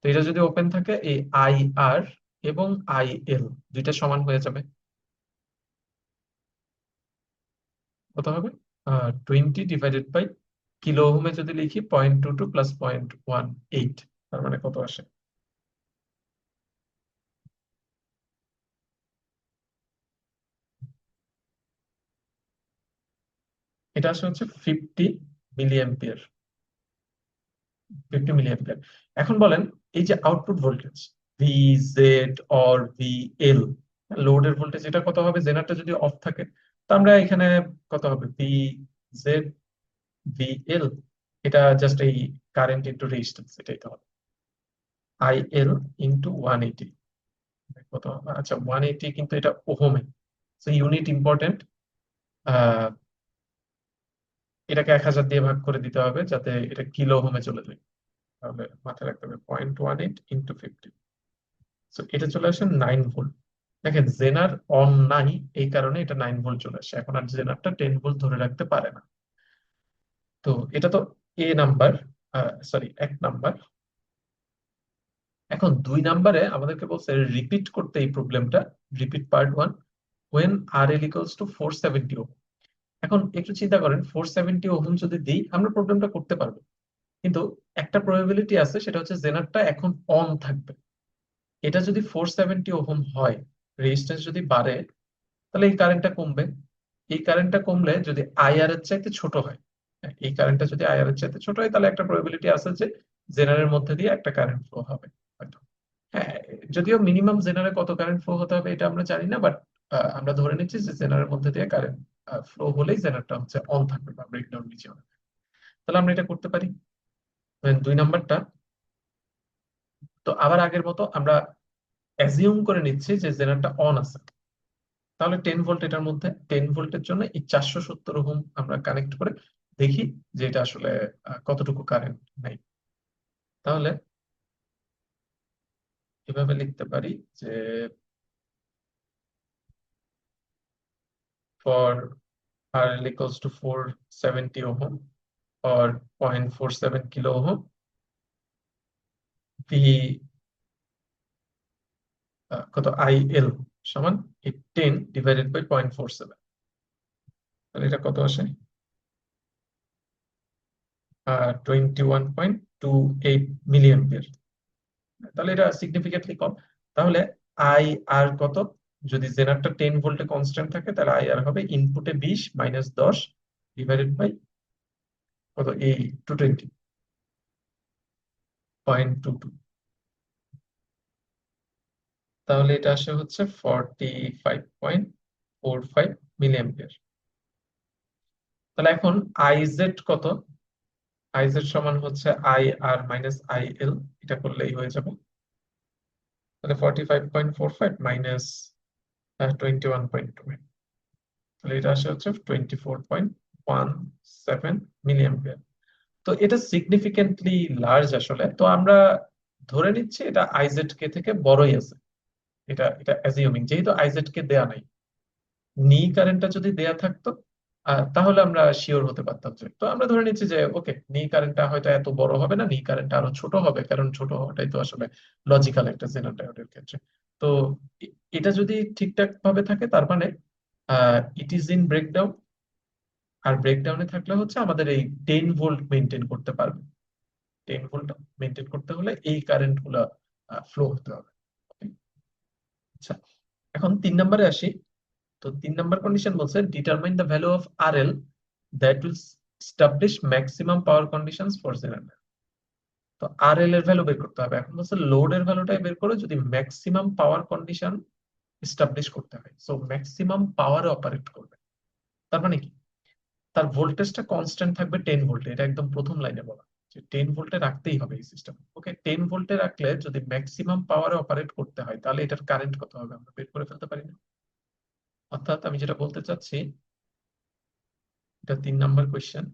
তো এটা যদি ওপেন থাকে, এই আই আর এবং আই এল দুইটা সমান হয়ে যাবে। কত হবে? 20 ডিভাইডেড বাই কিলো ওহমে যদি লিখি 0.22 প্লাস 0.18, তার মানে কত আসে? এটা আসলে হচ্ছে 50 মিলি অ্যাম্পিয়ার। 50 milli ampere. এখন বলেন, এই যে output voltage V Z or V L, লোডের ভোল্টেজ, এটা কত হবে জেনারেটর যদি অফ থাকে? তো আমরা এখানে কত হবে, ভি জেড ভি এল, এটা জাস্ট এই কারেন্ট ইন্টু রেজিস্ট্যান্স, এটাই তো হবে। আই এল ইন্টু 180, কত হবে? আচ্ছা, 180, কিন্তু এটা ওহমে, সো ইউনিট ইম্পর্টেন্ট। আহ এটাকে 1000 দিয়ে ভাগ করে দিতে হবে যাতে এটা কিলো ওহমে চলে যায়। তাহলে মাথায় রাখতে হবে 0.18 ইন্টু 50, সো এটা চলে আসে 9 ভোল্ট। দেখেন জেনার অন নাই, এই কারণে এটা 9 ভোল্ট চলে আসে। এখন আর জেনারটা 10 ভোল্ট ধরে রাখতে পারে না। তো এটা তো এ নাম্বার, সরি 1 নাম্বার। এখন 2 নাম্বারে আমাদেরকে বলছে রিপিট করতে এই প্রবলেমটা, repeat part 1, when RL equals to 470 ohm. এখন একটু চিন্তা করেন, 470 ওহম যদি দিই আমরা প্রবলেমটা করতে পারবো, কিন্তু একটা প্রবাবিলিটি আছে, সেটা হচ্ছে জেনারটা এখন অন থাকবে। এটা যদি 470 ওহম হয়, রেজিস্ট্যান্স যদি বাড়ে, তাহলে এই কারেন্টটা কমবে। এই কারেন্টটা কমলে যদি আইআর এর চাইতে ছোট হয়, হ্যাঁ, এই কারেন্টটা যদি আইআর এর চাইতে ছোট হয়, তাহলে একটা প্রবাবিলিটি আছে যে জেনারের মধ্যে দিয়ে একটা কারেন্ট ফ্লো হবে হয়তো। হ্যাঁ, যদিও মিনিমাম জেনারে কত কারেন্ট ফ্লো হতে হবে এটা আমরা জানি না, বাট আমরা ধরে নিচ্ছি যে জেনারের মধ্যে দিয়ে কারেন্ট ফ্লো হলেই জেনারটা হচ্ছে অন থাকবে বা ব্রেকডাউন নিচে হবে। তাহলে আমরা এটা করতে পারি। 2 নাম্বারটা, তো আবার আগের মতো আমরা অ্যাজিউম করে নিচ্ছি যে জেনারটা অন আছে। তাহলে 10 ভোল্ট, এটার মধ্যে 10 ভোল্টের জন্য এই 470 ওহম আমরা কানেক্ট করে দেখি যে এটা আসলে কতটুকু কারেন্ট নাই। তাহলে এভাবে লিখতে পারি যে for RL equals to 470 ohm or 0.47 kilo ohm, V কত IL সমান এই 10 ডিভাইডেড বাই 0.47, তাহলে এটা কত আসে? 21.28 মিলি অ্যাম্পিয়ার। তাহলে এটা সিগনিফিকেন্টলি কম। তাহলে আই আর কত, যদি জেনারটা 10 ভোল্টে কনস্ট্যান্ট থাকে তাহলে আই আর হবে ইনপুটে 20 মাইনাস 10 ডিভাইডেড বাই কত, এই 220.22, তাহলে এটা আসে হচ্ছে 45.45 মিলি অ্যাম্পিয়ার। তাহলে এখন আইজেড কত? আইজেড সমান হচ্ছে I R minus I L, এটা করলেই হয়ে যাবে। তাহলে 45.45 মাইনাস 21.2, তাহলে এটা আসে হচ্ছে 24.17 মিলিঅ্যাম্পিয়ার। তো এটা সিগনিফিকেন্টলি লার্জ আসলে। তো আমরা ধরে নিচ্ছি এটা আইজেড কে থেকে বড়ই আছে। এটা এটা অ্যাজিউমিং, যেহেতু আইজেড কে দেয়া নাই। নি কারেন্টটা যদি দেয়া থাকতো তাহলে আমরা শিওর হতে পারতাম যে, তো আমরা ধরে নিচ্ছি যে ওকে, নি কারেন্টটা হয়তো এত বড় হবে না, নি কারেন্টটা আরো ছোট হবে, কারণ ছোট হওয়াটাই তো আসলে লজিক্যাল একটা জেনার ডায়োডের ক্ষেত্রে। তো এটা যদি ঠিকঠাক ভাবে থাকে তার মানে ইট ইজ ইন ব্রেকডাউন। আর ব্রেকডাউনে থাকলে হচ্ছে আমাদের এই 10 ভোল্ট মেনটেন করতে পারবে। 10 ভোল্ট মেনটেন করতে হলে এই কারেন্ট গুলা ফ্লো হতে হবে। Okay? আচ্ছা, এখন 3 নম্বরে আসি। তো 3 নম্বর কন্ডিশন বলছে determine the value of RL that will establish maximum power conditions for generator. তো RL এর ভ্যালু বের করতে হবে। এখন বলছে লোডের ভ্যালুটাই বের করে যদি ম্যাক্সিমাম পাওয়ার কন্ডিশন এস্টাবলিশ করতে হয়, সো ম্যাক্সিমাম পাওয়ারে অপারেট করবে। তার মানে কি, তার ভোল্টেজটা কনস্ট্যান্ট থাকবে 10 ভোল্টে, এটা একদম প্রথম লাইনে বলা যে 10 ভোল্টে রাখতেই হবে এই সিস্টেম। ওকে, 10 ভোল্টে রাখলে যদি ম্যাক্সিমাম পাওয়ারে অপারেট করতে হয় তাহলে এটার কারেন্ট কত হবে আমরা বের করে ফেলতে পারি না? অর্থাৎ আমি যেটা বলতে চাচ্ছি, এটা 3 নম্বর কোয়েশ্চেন।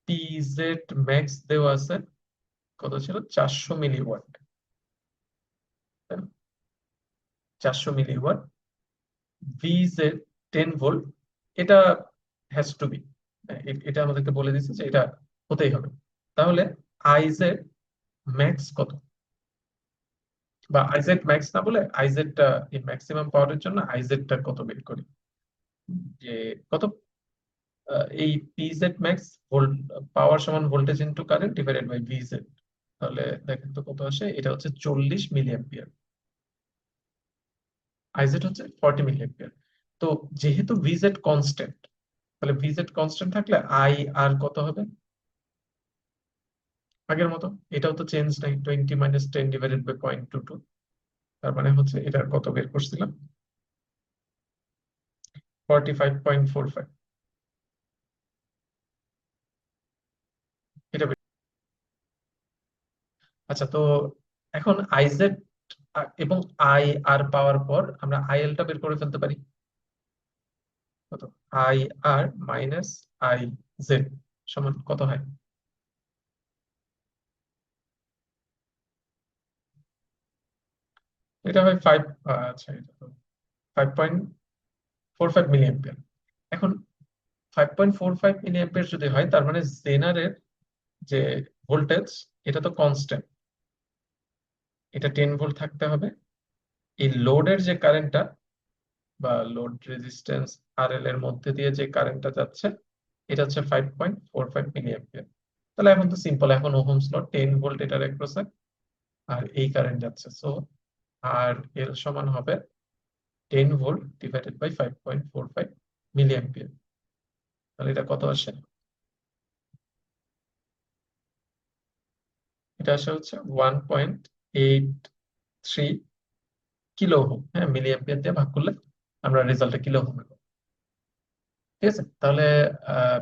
টিজেড ম্যাক্স দেওয়া আছে, কত ছিল, 400 মিলিওয়াট। 400 মিলিওয়াট, ভিজেড 10 ভোল্ট, এটা হ্যাজ টু বি, এটা আমাদেরকে বলে দিচ্ছে যে এটা হতেই হবে। তাহলে আইজেড ম্যাক্স কত, বা আইজেড ম্যাক্স না বলে আইজেডটা, এই ম্যাক্সিমাম পাওয়ারের জন্য আইজেডটা কত বের করি, যে কত, এই পিজেড ম্যাক্স ভোল্ট পাওয়ার সমান voltage into current divided by VZ, তাহলে দেখেন তো কত আসে, এটা হচ্ছে 40 মিলি অ্যাম্পিয়ার, আইজেড হচ্ছে 40 মিলি অ্যাম্পিয়ার। তো যেহেতু ভিজেড কনস্ট্যান্ট, তাহলে ভিজেড কনস্ট্যান্ট থাকলে আই আর কত হবে আগের মতো, এটাও তো চেঞ্জ নাই, 20 মাইনাস 10 ডিভাইডেড বাই 0.22, তার মানে হচ্ছে এটার কত বের করছিলাম, 45.45, এটা আচ্ছা। তো এখন আইজেড এবং আই আর পাওয়ার পর আমরা আইএলটা বের করে ফেলতে পারি, কত, I R minus I Z সমান কত হয়, এটা হয় 5, আচ্ছা এটা তো 5.45 মিলি অ্যাম্পিয়ার। এখন 5.45 মিলি অ্যাম্পিয়ার যদি হয়, তার মানে জেনারের যে ভোল্টেজ, এটা তো কনস্ট্যান্ট, এটা 10 ভোল্ট থাকতে হবে। এই লোডের যে কারেন্টটা বা লোড রেজিস্ট্যান্স আরএল এর মধ্যে দিয়ে যে কারেন্টটা যাচ্ছে, এটা হচ্ছে 5.45 মিলি অ্যাম্পিয়ার। তাহলে এখন তো সিম্পল, এখন ওহমস ল, 10 ভোল্ট এটার এক্রসে, আর এই কারেন্ট যাচ্ছে, সো আর এল সমান হবে 10 volt divided by 5.45 milli ampere, তাহলে এটা কত আসে, এটা আসে হচ্ছে 1.83 কিলো ওহম। হ্যাঁ, মিলি অ্যাম্পিয়ার দিয়ে ভাগ করলে আমরা রেজাল্টটা কিলো ওহমে পাবো। ঠিক আছে, তাহলে আহ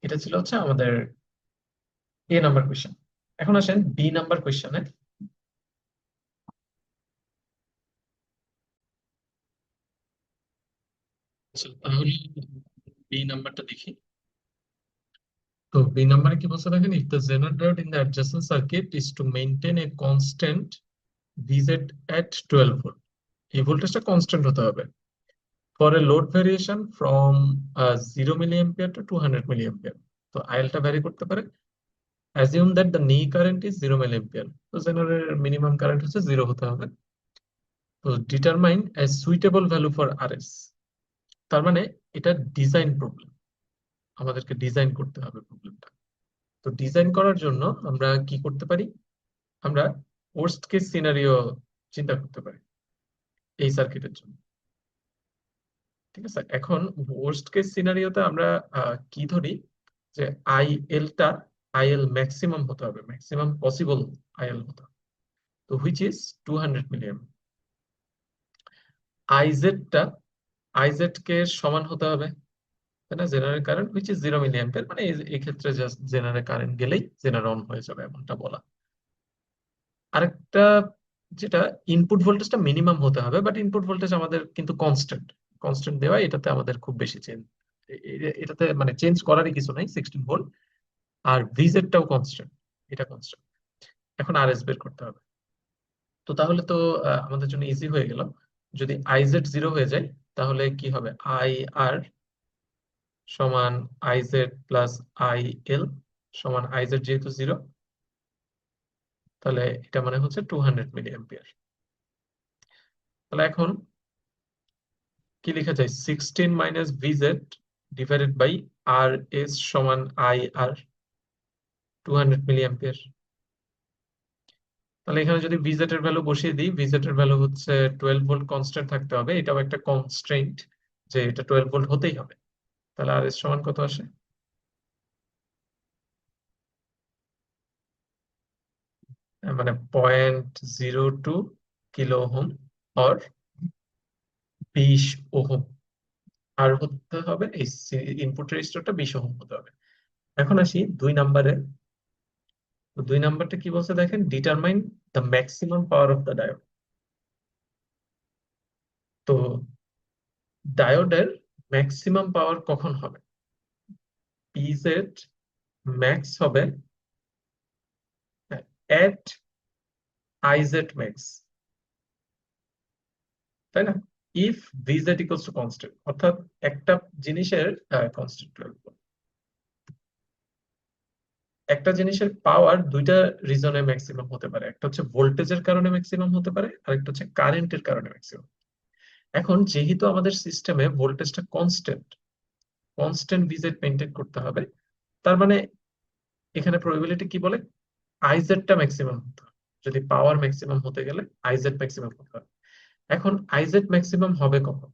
এটা ছিল হচ্ছে আমাদের এ নাম্বার কোয়েশ্চেন। এখন আসেন বি নাম্বার কোয়েশ্চেনে। তাহলে বি নাম্বারটা দেখি। তো বি নাম্বারে কি বলছে দেখেন, if the generator in the adjacent circuit is to maintain a constant VZ at 12 volt, এই ভোল্টেজটা কনস্ট্যান্ট হতে হবে for a load variation from 0 milliampere to 200 milliampere, তো আইএলটা ভ্যারি করতে পারে। assume that the knee current is 0 milliampere, তো জেনারেটরের মিনিমাম কারেন্ট হচ্ছে 0 হতে হবে। তো determine a suitable value for RS, তার মানে এটা ডিজাইন প্রবলেম, আমাদেরকে ডিজাইন করতে হবে প্রবলেমটা। তো ডিজাইন করার জন্য আমরা কি করতে পারি, আমরা ওর্স্ট কেস সিনারিও চিন্তা করতে পারি এই সার্কিটের জন্য। ঠিক আছে, এখন ওর্স্ট কেস সিনারিওতে আমরা কি ধরি, যে আইএলটা, আইএল ম্যাক্সিমাম হতে হবে, ম্যাক্সিমাম পসিবল আইএল হতে হবে, তো হুইচ ইজ 200 মিলিয়ন। আইজেডটা, আইজেড কে সমান হতে হবে, তাই না, general current which is 0 milli ampere, মানে এই ক্ষেত্রে জাস্ট জেনারেল কারেন্ট গেলেই জেনারেল অন হয়ে যাবে এমনটা বলা। আরেকটা যেটা, ইনপুট ভোল্টেজটা মিনিমাম হতে হবে, বাট ইনপুট ভোল্টেজ আমাদের কিন্তু কনস্ট্যান্ট, কনস্ট্যান্ট দেওয়া, এটাতে আমাদের খুব বেশি চেঞ্জ, এটাতে মানে চেঞ্জ করারই কিছু নাই, 16 ভোল্ট। আর ভিজেডটাও কনস্ট্যান্ট, এটা কনস্ট্যান্ট। এখন আরএস বের করতে হবে। তো তাহলে তো আমাদের জন্য ইজি হয়ে গেল, যদি আইজেড 0 হয়ে যায়, তাহলে কি হবে, আই আর সমান আইজেড প্লাস আই এল সমান আইজেড যেহেতু 0, তাহলে এটা মানে হচ্ছে 200 মিলি অ্যাম্পিয়ার। তাহলে এখন কি লেখা যায়, 16 minus ভিজেড divided by R S সমান আই আর 200 মিলি অ্যাম্পিয়ার। তাহলে এখানে যদি ভিজেড এর ভ্যালু বসিয়ে দিই, ভিজেড এর ভ্যালু হচ্ছে 12 ভোল্ট কনস্ট্যান্ট থাকতে হবে, এটাও একটা কনস্ট্রেইন্ট যে এটা 12 ভোল্ট হতেই হবে। তাহলে আর এস সমান কত আসে, মানে 0.02 কিলো ওহম অর 20 ওহম, আর হতে হবে এই ইনপুট রেজিস্টারটা 20 ওহম হতে হবে। এখন আসি 2 নাম্বারে। তো 2 নাম্বারটা কি বলছে দেখেন, determine the maximum power of the diode. তো ডায়োডের ম্যাক্সিমাম পাওয়ার কখন হবে, পিজেড ম্যাক্স হবে এট আইজেড ম্যাক্স, তাই না, ইফ ভিজেড ইকুয়ালস টু কনস্ট্যান্ট, অর্থাৎ একটা জিনিসের কনস্ট্যান্ট, একটা জিনিসের পাওয়ার দুইটা রিজনে ম্যাক্সিমাম হতে পারে, একটা হচ্ছে ভোল্টেজের কারণে ম্যাক্সিমাম হতে পারে, আর একটা হচ্ছে কারেন্টের কারণে ম্যাক্সিমাম। এখন যেহেতু আমাদের সিস্টেমে ভোল্টেজটা কনস্ট্যান্ট, কনস্ট্যান্ট ভিজেট মেনটেন করতে হবে। তার মানে এখানে প্রবাবিলিটি কি বলে, আইজেডটা ম্যাক্সিমাম হতে হবে। যদি পাওয়ার ম্যাক্সিমাম হতে গেলে আইজেড ম্যাক্সিমাম হতে হবে। এখন আইজেড ম্যাক্সিমাম হবে কখন?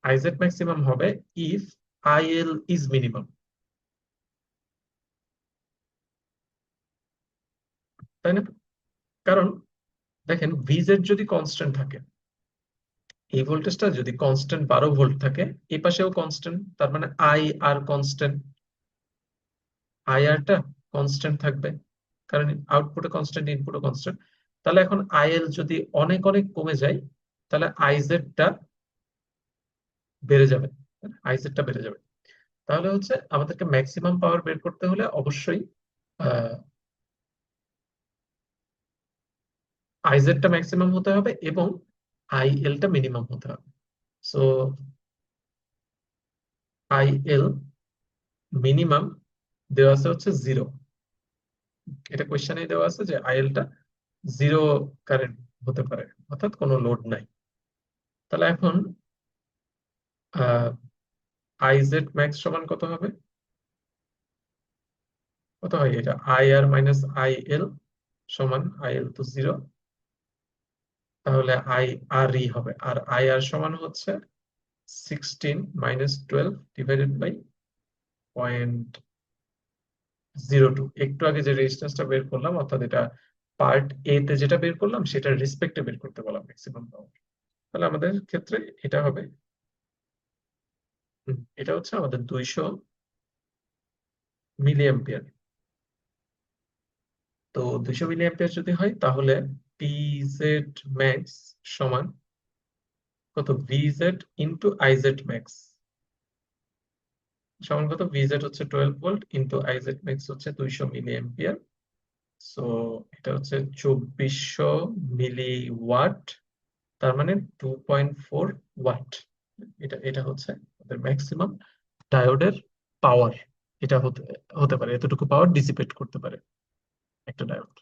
আইজেড ম্যাক্সিমাম হবে ইফ আইএল ইজ মিনিমাম, তাই না? কারণ দেখেন ভিজেড যদি কনস্ট্যান্ট থাকে, এই ভোল্টেজটা যদি কনস্ট্যান্ট 12 ভোল্ট থাকে, এই পাশেও কনস্ট্যান্ট, তার মানে আই আর কনস্ট্যান্ট, আই আরটা কনস্ট্যান্ট থাকবে, কারণ আউটপুটে কনস্ট্যান্ট ইনপুটও কনস্ট্যান্ট। তাহলে এখন আইএল যদি অনেক অনেক কমে যায়, তাহলে আইজেডটা বেড়ে যাবে, আইজেডটা বেড়ে যাবে। তাহলে হচ্ছে আমাদেরকে ম্যাক্সিমাম পাওয়ার বের করতে হলে অবশ্যই আইজেডটা ম্যাক্সিমাম হতে হবে এবং আইএলটা মিনিমাম হতে হবে। সো আইএল মিনিমাম দেওয়া আছে হচ্ছে 0। এটা কোয়েশ্চেনে দেওয়া আছে যে আইএলটা 0 কারেন্ট হতে পারে, অর্থাৎ কোনো লোড নাই। তাহলে এখন আইজেড ম্যাক্স সমান কত হবে? কত হয় এটা? আই আর মাইনাস আইএল সমান, আইএল তো 0, তাহলে আই আর ই হবে। আর আই আর সমান হচ্ছে 16 - 12 ডিভাইডেড বাই 0.02। একটু আগে যে রেজিস্ট্যান্সটা বের করলাম, অর্থাৎ এটা পার্ট এ তে যেটা বের করলাম সেটার রেসপেক্টে বের করতে বললাম ম্যাক্সিমাম পাওয়ার। তাহলে আমাদের ক্ষেত্রে এটা হবে, এটা হচ্ছে আমাদের 200 মিলি অ্যাম্পিয়ার। তো 200 মিলি অ্যাম্পিয়ার যদি হয়, তাহলে পিজেড ম্যাক্স সমান কত? ভিজেড ইন্টু আইজেড ম্যাক্স সমান কত? ভিজেড হচ্ছে 12 ভোল্ট ইন্টু আইজেড ম্যাক্স হচ্ছে 200 মিলি অ্যাম্পিয়ার। সো এটা হচ্ছে 2400 মিলি ওয়াট, তার মানে 2.4 ওয়াট। এটা এটা হচ্ছে আমাদের ম্যাক্সিমাম ডায়োডের পাওয়ার। এটা হতে হতে পারে, এতটুকু পাওয়ার ডিসিপেট করতে পারে একটা ডায়োড।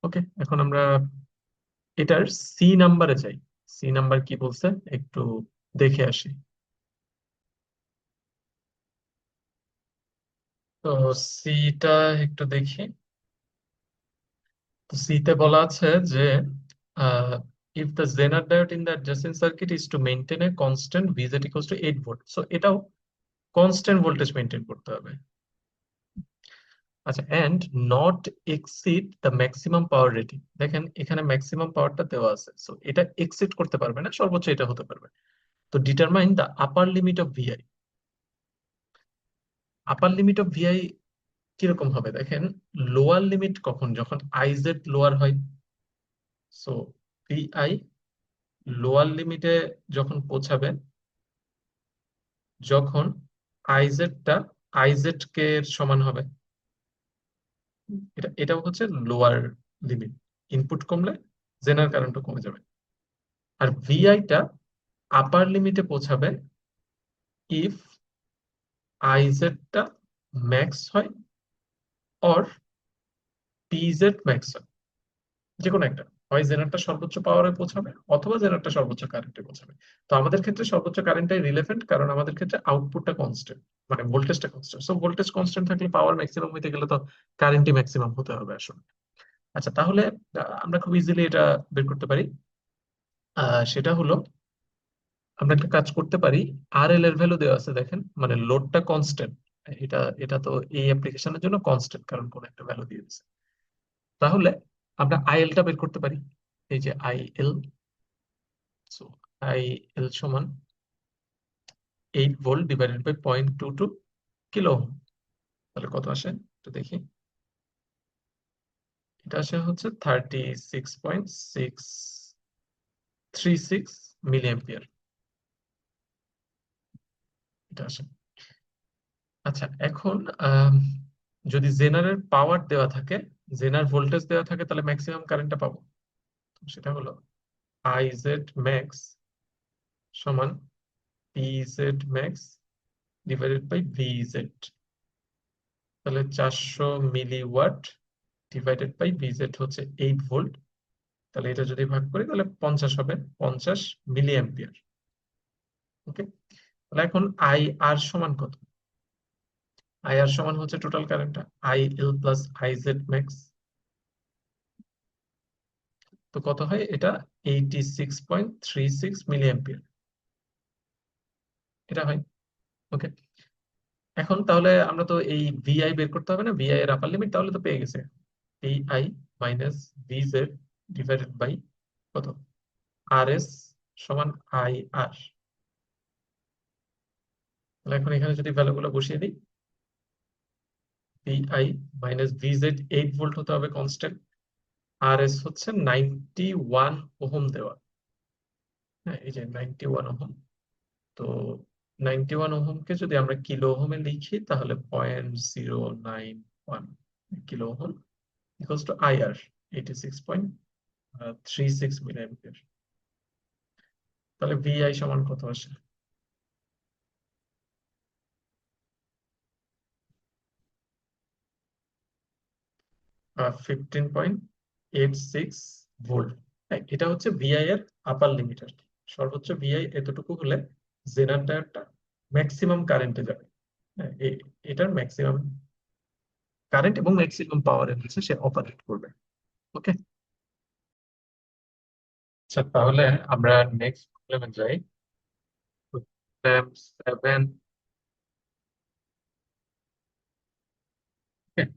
ওকে, এখন আমরা এটার সি নাম্বারে যাই। সি নাম্বার কি বলছে একটু দেখে আসি। তো সিটা একটু দেখি। তো সিতে বলা আছে যে if the zener diode in the adjacent circuit is to maintain a constant VZ equals to 8 volt. So এটাও কনস্ট্যান্ট ভোল্টেজ মেইনটেইন করতে হবে। আচ্ছা, and not exceed the maximum power rating. দেখেন এখানে ম্যাক্সিমাম পাওয়ারটা দেওয়া আছে, সো এটা এক্সিড করতে পারবে না, সর্বোচ্চ এটা হতে পারবে। তো determine the upper limit of VI. Upper limit of VI কিরকম হবে দেখেন, লোয়ার লিমিট কখন? যখন আইজেড লোয়ার হয়। সো ভিআই লোয়ার লিমিটে যখন পৌঁছাবে, যখন আইজেডটা আইজেড কে এর সমান হবে। এটাও হচ্ছে লোয়ার লিমিট। ইনপুট কমলে জেনার কারেন্টও কমে যাবে। আর ভিআইটা আপার লিমিটে পৌঁছাবে ইফ আইজেডটা ম্যাক্স হয় অর পিজেড ম্যাক্স হয়। যে কোনো একটা, হয় জেনারটা সর্বোচ্চ পাওয়ারে পৌঁছাবে অথবা জেনারটা সর্বোচ্চ কারেন্টে পৌঁছাবে। তো আমাদের ক্ষেত্রে সর্বোচ্চ কারেন্টটাই রিলেভেন্ট, কারণ আমাদের ক্ষেত্রে আউটপুটটা কনস্ট্যান্ট, মানে ভোল্টেজটা কনস্ট্যান্ট। সো ভোল্টেজ কনস্ট্যান্ট থাকলে পাওয়ার ম্যাক্সিমাম হইতে গেলে তো কারেন্টই ম্যাক্সিমাম হতে হবে আসলে। আচ্ছা, তাহলে আমরা খুব ইজিলি এটা বের করতে পারি। সেটা হলো, আমরা একটা কাজ করতে পারি। আর এল এর ভ্যালু দেওয়া আছে দেখেন, মানে লোডটা কনস্ট্যান্ট। এটা এটা তো এই অ্যাপ্লিকেশনের জন্য কনস্ট্যান্ট, কারণ কোন একটা ভ্যালু দিয়ে দিচ্ছে। তাহলে আমরা আইএলটা বের করতে পারি। এই যে আইএল, সো আইএল সমান 8 volt divided by 0.22 kilo ohm. তাহলে কত আসে একটু দেখি। এটা আসে হচ্ছে 36.636 মিলি অ্যাম্পিয়ার এটা আসে। আচ্ছা, এখন যদি জেনারের পাওয়ার দেওয়া থাকে, জেনার ভোল্টেজ দেওয়া থাকে, তাহলে ম্যাক্সিমাম কারেন্টটা পাবো। তো সেটা হলো আইজেড ম্যাক্স সমান PZ max divided by VZ. তাহলে 400 milli watt divided by VZ হচ্ছে 8 ভোল্ট। তাহলে এটা যদি ভাগ করি তাহলে 50 হবে, 50 মিলি অ্যাম্পিয়ার। ওকে, তাহলে এখন আই আর সমান কত? আই আর সমান হচ্ছে total current I L plus I Z max. তো কত হয় এটা? 86.36 মিলি অ্যাম্পিয়ার এটা হয়। ওকে, এখন তাহলে আমরা তো এই ভিআই বের করতে হবে না, ভিআই এর আপার লিমিট তাহলে তো পেয়ে গেছে। ভিআই মাইনাস ভিজেড ডিভাইডেড বাই কত? আর এস সমান আই আর। তাহলে এখন এখানে যদি ভ্যালুগুলো বসিয়ে দিই, ভিআই মাইনাস ভিজেড 8 ভোল্ট হতে হবে কনস্ট্যান্ট, আর এস হচ্ছে 91 ওহম দেওয়া। হ্যাঁ, এই যে 91 ওহম। তো 91 ওহমকে যদি আমরা কিলো ওহমে লিখি তাহলে 0.091 kilo ohm equals to I R 86.36 milli ampere. তাহলে ভিআই সমান কত আসে? 15.86 ভোল্ট। হ্যাঁ, এটা হচ্ছে ভিআই এর আপার লিমিট আর কি। সর্বোচ্চ ভিআই এতটুকু হলে জেনার ডায়োডটা ম্যাক্সিমাম কারেন্টে যাবে। হ্যাঁ, এটার ম্যাক্সিমাম কারেন্ট এবং ম্যাক্সিমাম পাওয়ারের নিচে সে অপারেট করবে। ওকে, আচ্ছা তাহলে আমরা নেক্সট প্রবলেমে যাই। প্রবলেম 7।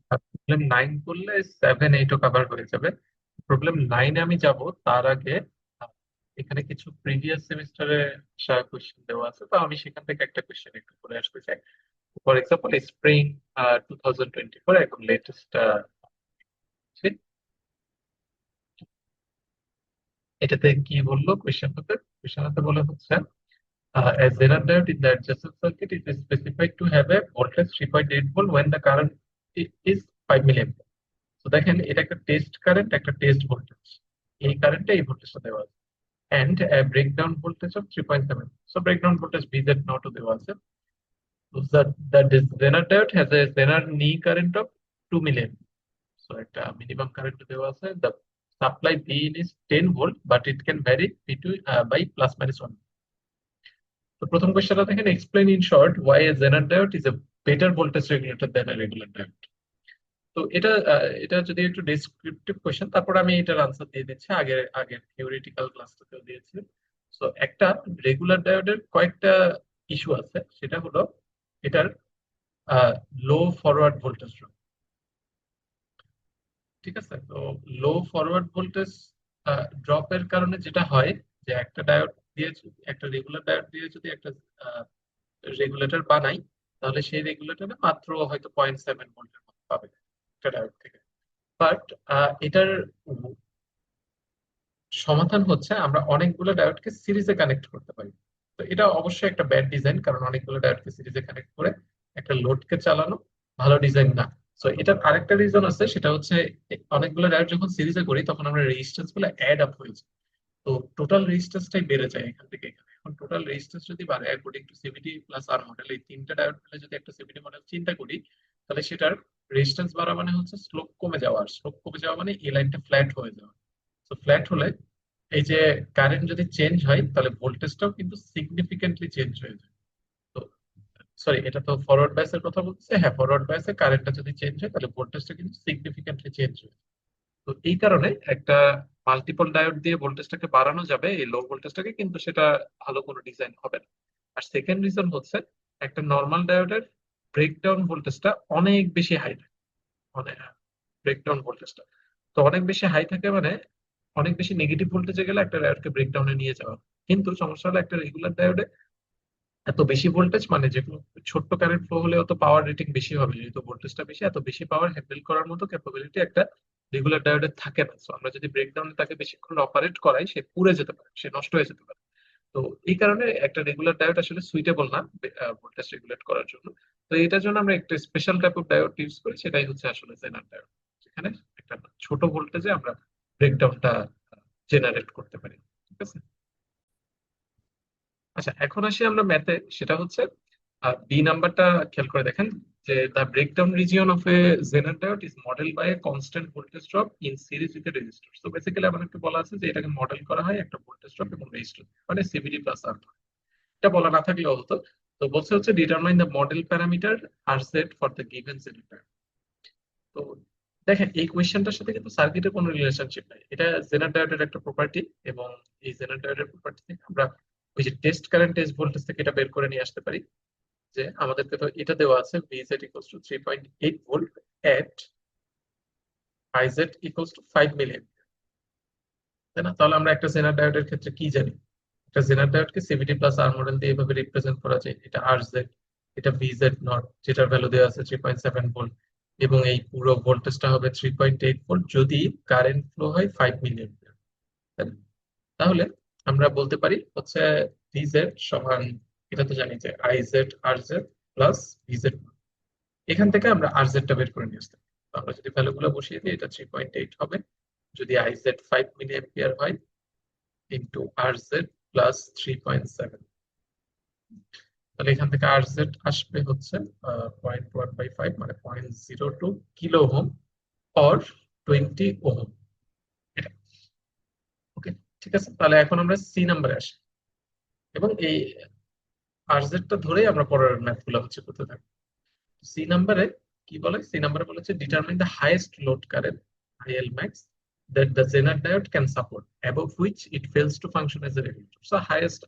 প্রবলেম 9 করলে 7 8ও কভার হয়ে যাবে। প্রবলেম 9-এ আমি যাব তার আগে আহ, এখানে কিছু প্রিভিয়াস সেমিস্টারে কোয়েশ্চেন দেওয়া আছে, তো আমি সেখান থেকে একটা কোয়েশ্চেন একটু করে আসতে চাই। ফর এক্সাম্পল স্প্রিং 2024 একদম লেটেস্ট। এটাতে কি বললো কোয়েশ্চেন হতে? কোয়েশ্চেন হতে বলা হচ্ছে a Zener diode in the adjacent circuit is specified to have a voltage 3.8 volt when the current is 5 milliampere. তো দেখেন এটা একটা টেস্ট কারেন্ট, একটা টেস্ট ভোল্টেজ। এই কারেন্টটা এই ভোল্টেজটা দেওয়া আছে and a breakdown voltage of 3.7. So breakdown voltage VZ not দেওয়া আছে। So the Zener diode has a Zener knee current of 2 milliampere. So একটা minimum current দেওয়া আছে। The supply V in is 10 volt but it can vary between by plus minus 1. তো প্রথম কোয়েশ্চনটা দেখেন, explain in short why a zener diode is a better voltage regulator than a regular diode. তো এটা যদি একটু ডেসক্রিপটিভ কোয়েশ্চেন, তারপর আমি এটার আনসার দিয়ে দিচ্ছি। আগের আগের থিওরিটিক্যাল ক্লাসটাতেও দিয়েছি। তো একটা রেগুলার ডায়োডের কয়েকটা ইস্যু আছে, সেটা হলো এটার লো ফরওয়ার্ড ভোল্টেজ ড্রপ। ঠিক আছে, তো লো ফরওয়ার্ড ভোল্টেজ ড্রপের কারণে যেটা হয় যে একটা ডায়োড দিয়ে একটা রেগুলার ডায়োড দিয়ে যদি একটা রেগুলেটর বানাই, তাহলে সেই রেগুলেটরে মাত্র হয়তো 0.7 ভোল্টের মতো পাবে একটা ডায়োড থেকে। বাট এটার সমাধান হচ্ছে আমরা অনেকগুলো ডায়োডকে সিরিজে কানেক্ট করতে পারি। তো এটা অবশ্যই একটা ব্যাড ডিজাইন, কারণ অনেকগুলো ডায়োডকে সিরিজে কানেক্ট করে একটা লোডকে চালানো ভালো ডিজাইন না। তো এটার আরেকটা রিজন আছে, সেটা হচ্ছে অনেকগুলো ডায়োড যখন সিরিজে করি তখন আমরা রেজিস্ট্যান্স গুলো অ্যাড আপ হয়ে যায়। তো টোটাল রেজিস্ট্যান্সটাই বেড়ে যায় এখান থেকে এখানে। এখন টোটাল রেজিস্ট্যান্স যদি বাড়ে according to CVT plus R model, এই তিনটা ডায়োড মিলে যদি একটা সিভিটি মডেল চিন্তা করি, তাহলে সেটার রেজিস্ট্যান্স বাড়া মানে হচ্ছে স্লোপ কমে যাওয়া, আর স্লোপ কমে যাওয়া মানে এই লাইনটা ফ্ল্যাট হয়ে যাওয়া। তো ফ্ল্যাট হলে এই যে কারেন্ট যদি চেঞ্জ হয় তাহলে ভোল্টেজটাও কিন্তু সিগনিফিকেন্টলি চেঞ্জ হয়ে যায়। তো সরি, এটা তো ফরওয়ার্ড বায়াসের কথা বলছে। হ্যাঁ, ফরওয়ার্ড বায়াসে কারেন্টটা যদি চেঞ্জ হয় তাহলে ভোল্টেজটা কিন্তু সিগনিফিকেন্টলি চেঞ্জ হয়। তো এই কারণে একটা মাল্টিপল ডায়োড দিয়ে ভোল্টেজটাকে বাড়ানো যাবে এই লো ভোল্টেজটাকে, কিন্তু সেটা ভালো কোনো ডিজাইন হবে না। আর সেকেন্ড রিজন হচ্ছে একটা নর্মাল ডায়োডের ব্রেকডাউন ভোল্টেজটা অনেক বেশি হাই থাকে। অনেক ব্রেকডাউন ভোল্টেজটা তো অনেক বেশি হাই থাকে মানে অনেক বেশি নেগেটিভ ভোল্টেজে গেলে একটা ডায়োডকে ব্রেকডাউনে নিয়ে যাওয়া। কিন্তু সমস্যা হলো একটা রেগুলার ডায়োডে এত বেশি ভোল্টেজ মানে যে কোনো ছোট্ট কারেন্ট ফ্লো হলেও তো পাওয়ার রেটিং বেশি হবে, যেহেতু ভোল্টেজটা বেশি, এত বেশি পাওয়ার হ্যান্ডেল করার মতো ক্যাপাবিলিটি একটা রেগুলার ডায়োডের থাকে না। সো আমরা যদি ব্রেকডাউনে তাকে বেশিক্ষণ অপারেট করাই সে পুড়ে যেতে পারে, সে নষ্ট হয়ে যেতে পারে। তো এই কারণে একটা রেগুলার ডায়োড আসলে সুইটেবল না ভোল্টেজ রেগুলেট করার জন্য। তো এটার জন্য আমরা একটা special type of diode use করি, সেটাই হচ্ছে আসলে জেনার ডায়োড, যেখানে একটা ছোট ভোল্টেজে আমরা ব্রেকডাউনটা জেনারেট করতে পারি। ঠিক আছে, আচ্ছা এখন আসি আমরা ম্যাথে। সেটা হচ্ছে বি নাম্বারটা খেয়াল করে দেখেন যে the breakdown region of a zener diode is model by a constant voltage drop in series with a resistor. তো বেসিক্যালি আমাদেরকে বলা আছে যে এটাকে মডেল করা হয় একটা ভোল্টেজ ড্রপ এবং রেজিস্টর মানে সিভিডি প্লাস আর। এটা বলা না থাকলেও হতো। তো বলছে হচ্ছে determine the model parameter R set for the given generator. তো দেখেন এই কোয়েশ্চেনটার সাথে কিন্তু সার্কিটের কোনো রিলেশনশিপ নাই, এটা জেনার ডায়োডের একটা প্রপার্টি। এবং এই জেনার ডায়োডের প্রপার্টি থেকে আমরা ওই যে টেস্ট কারেন্ট টেস্ট ভোল্টেজ থেকে এটা বের করে নিয়ে আসতে পারি, যে আমাদেরকে তো এটা দেওয়া আছে VZ equals to 3.8 volt at IZ equals two 5 মিলি, তাই না? তাহলে আমরা একটা জেনার ডায়োডের ক্ষেত্রে কি জানি, একটা জেনার ডায়োডকে সিভিটি প্লাস আর মডেল দিয়ে এভাবে রিপ্রেজেন্ট করা যায়, এটা RZ, এটা VZ নট, যেটার ভ্যালু দেওয়া আছে 3.7 ভোল্ট, এবং এই পুরো ভোল্টেজটা হবে 3.8 ভোল্ট যদি কারেন্ট ফ্লো হয় 5 মিলি অ্যাম্পিয়ার। তাহলে আমরা বলতে পারি হচ্ছে VZ সমান, এটা তো জানি যে IZ RZ প্লাস VZ, এখান থেকে আমরা RZ টা বের করে নিয়ে আসতে পারি। তো আমরা যদি ভ্যালুগুলো বসিয়ে দিই, এটা 3.8 হবে যদি IZ 5 মিলি অ্যাম্পিয়ার হয়, ইন্টু RZ প্লাস 3.7, তাহলে এখান থেকে RZ আসবে হচ্ছে 0.1/5 মানে 0.02 কিলো ওহম অর 20 ওহম। এটা ওকে, ঠিক আছে। তাহলে এখন আমরা সি নাম্বারে আসি, এবং এই RZ টা ধরেই আমরা পরের ম্যাথ গুলো হচ্ছে করতে থাকবো। সি নাম্বারে কি বলে, সি নাম্বারে বলেছে determine the highest load current IL max that the Zener diode can support above which it fails to function as a regulator. So highest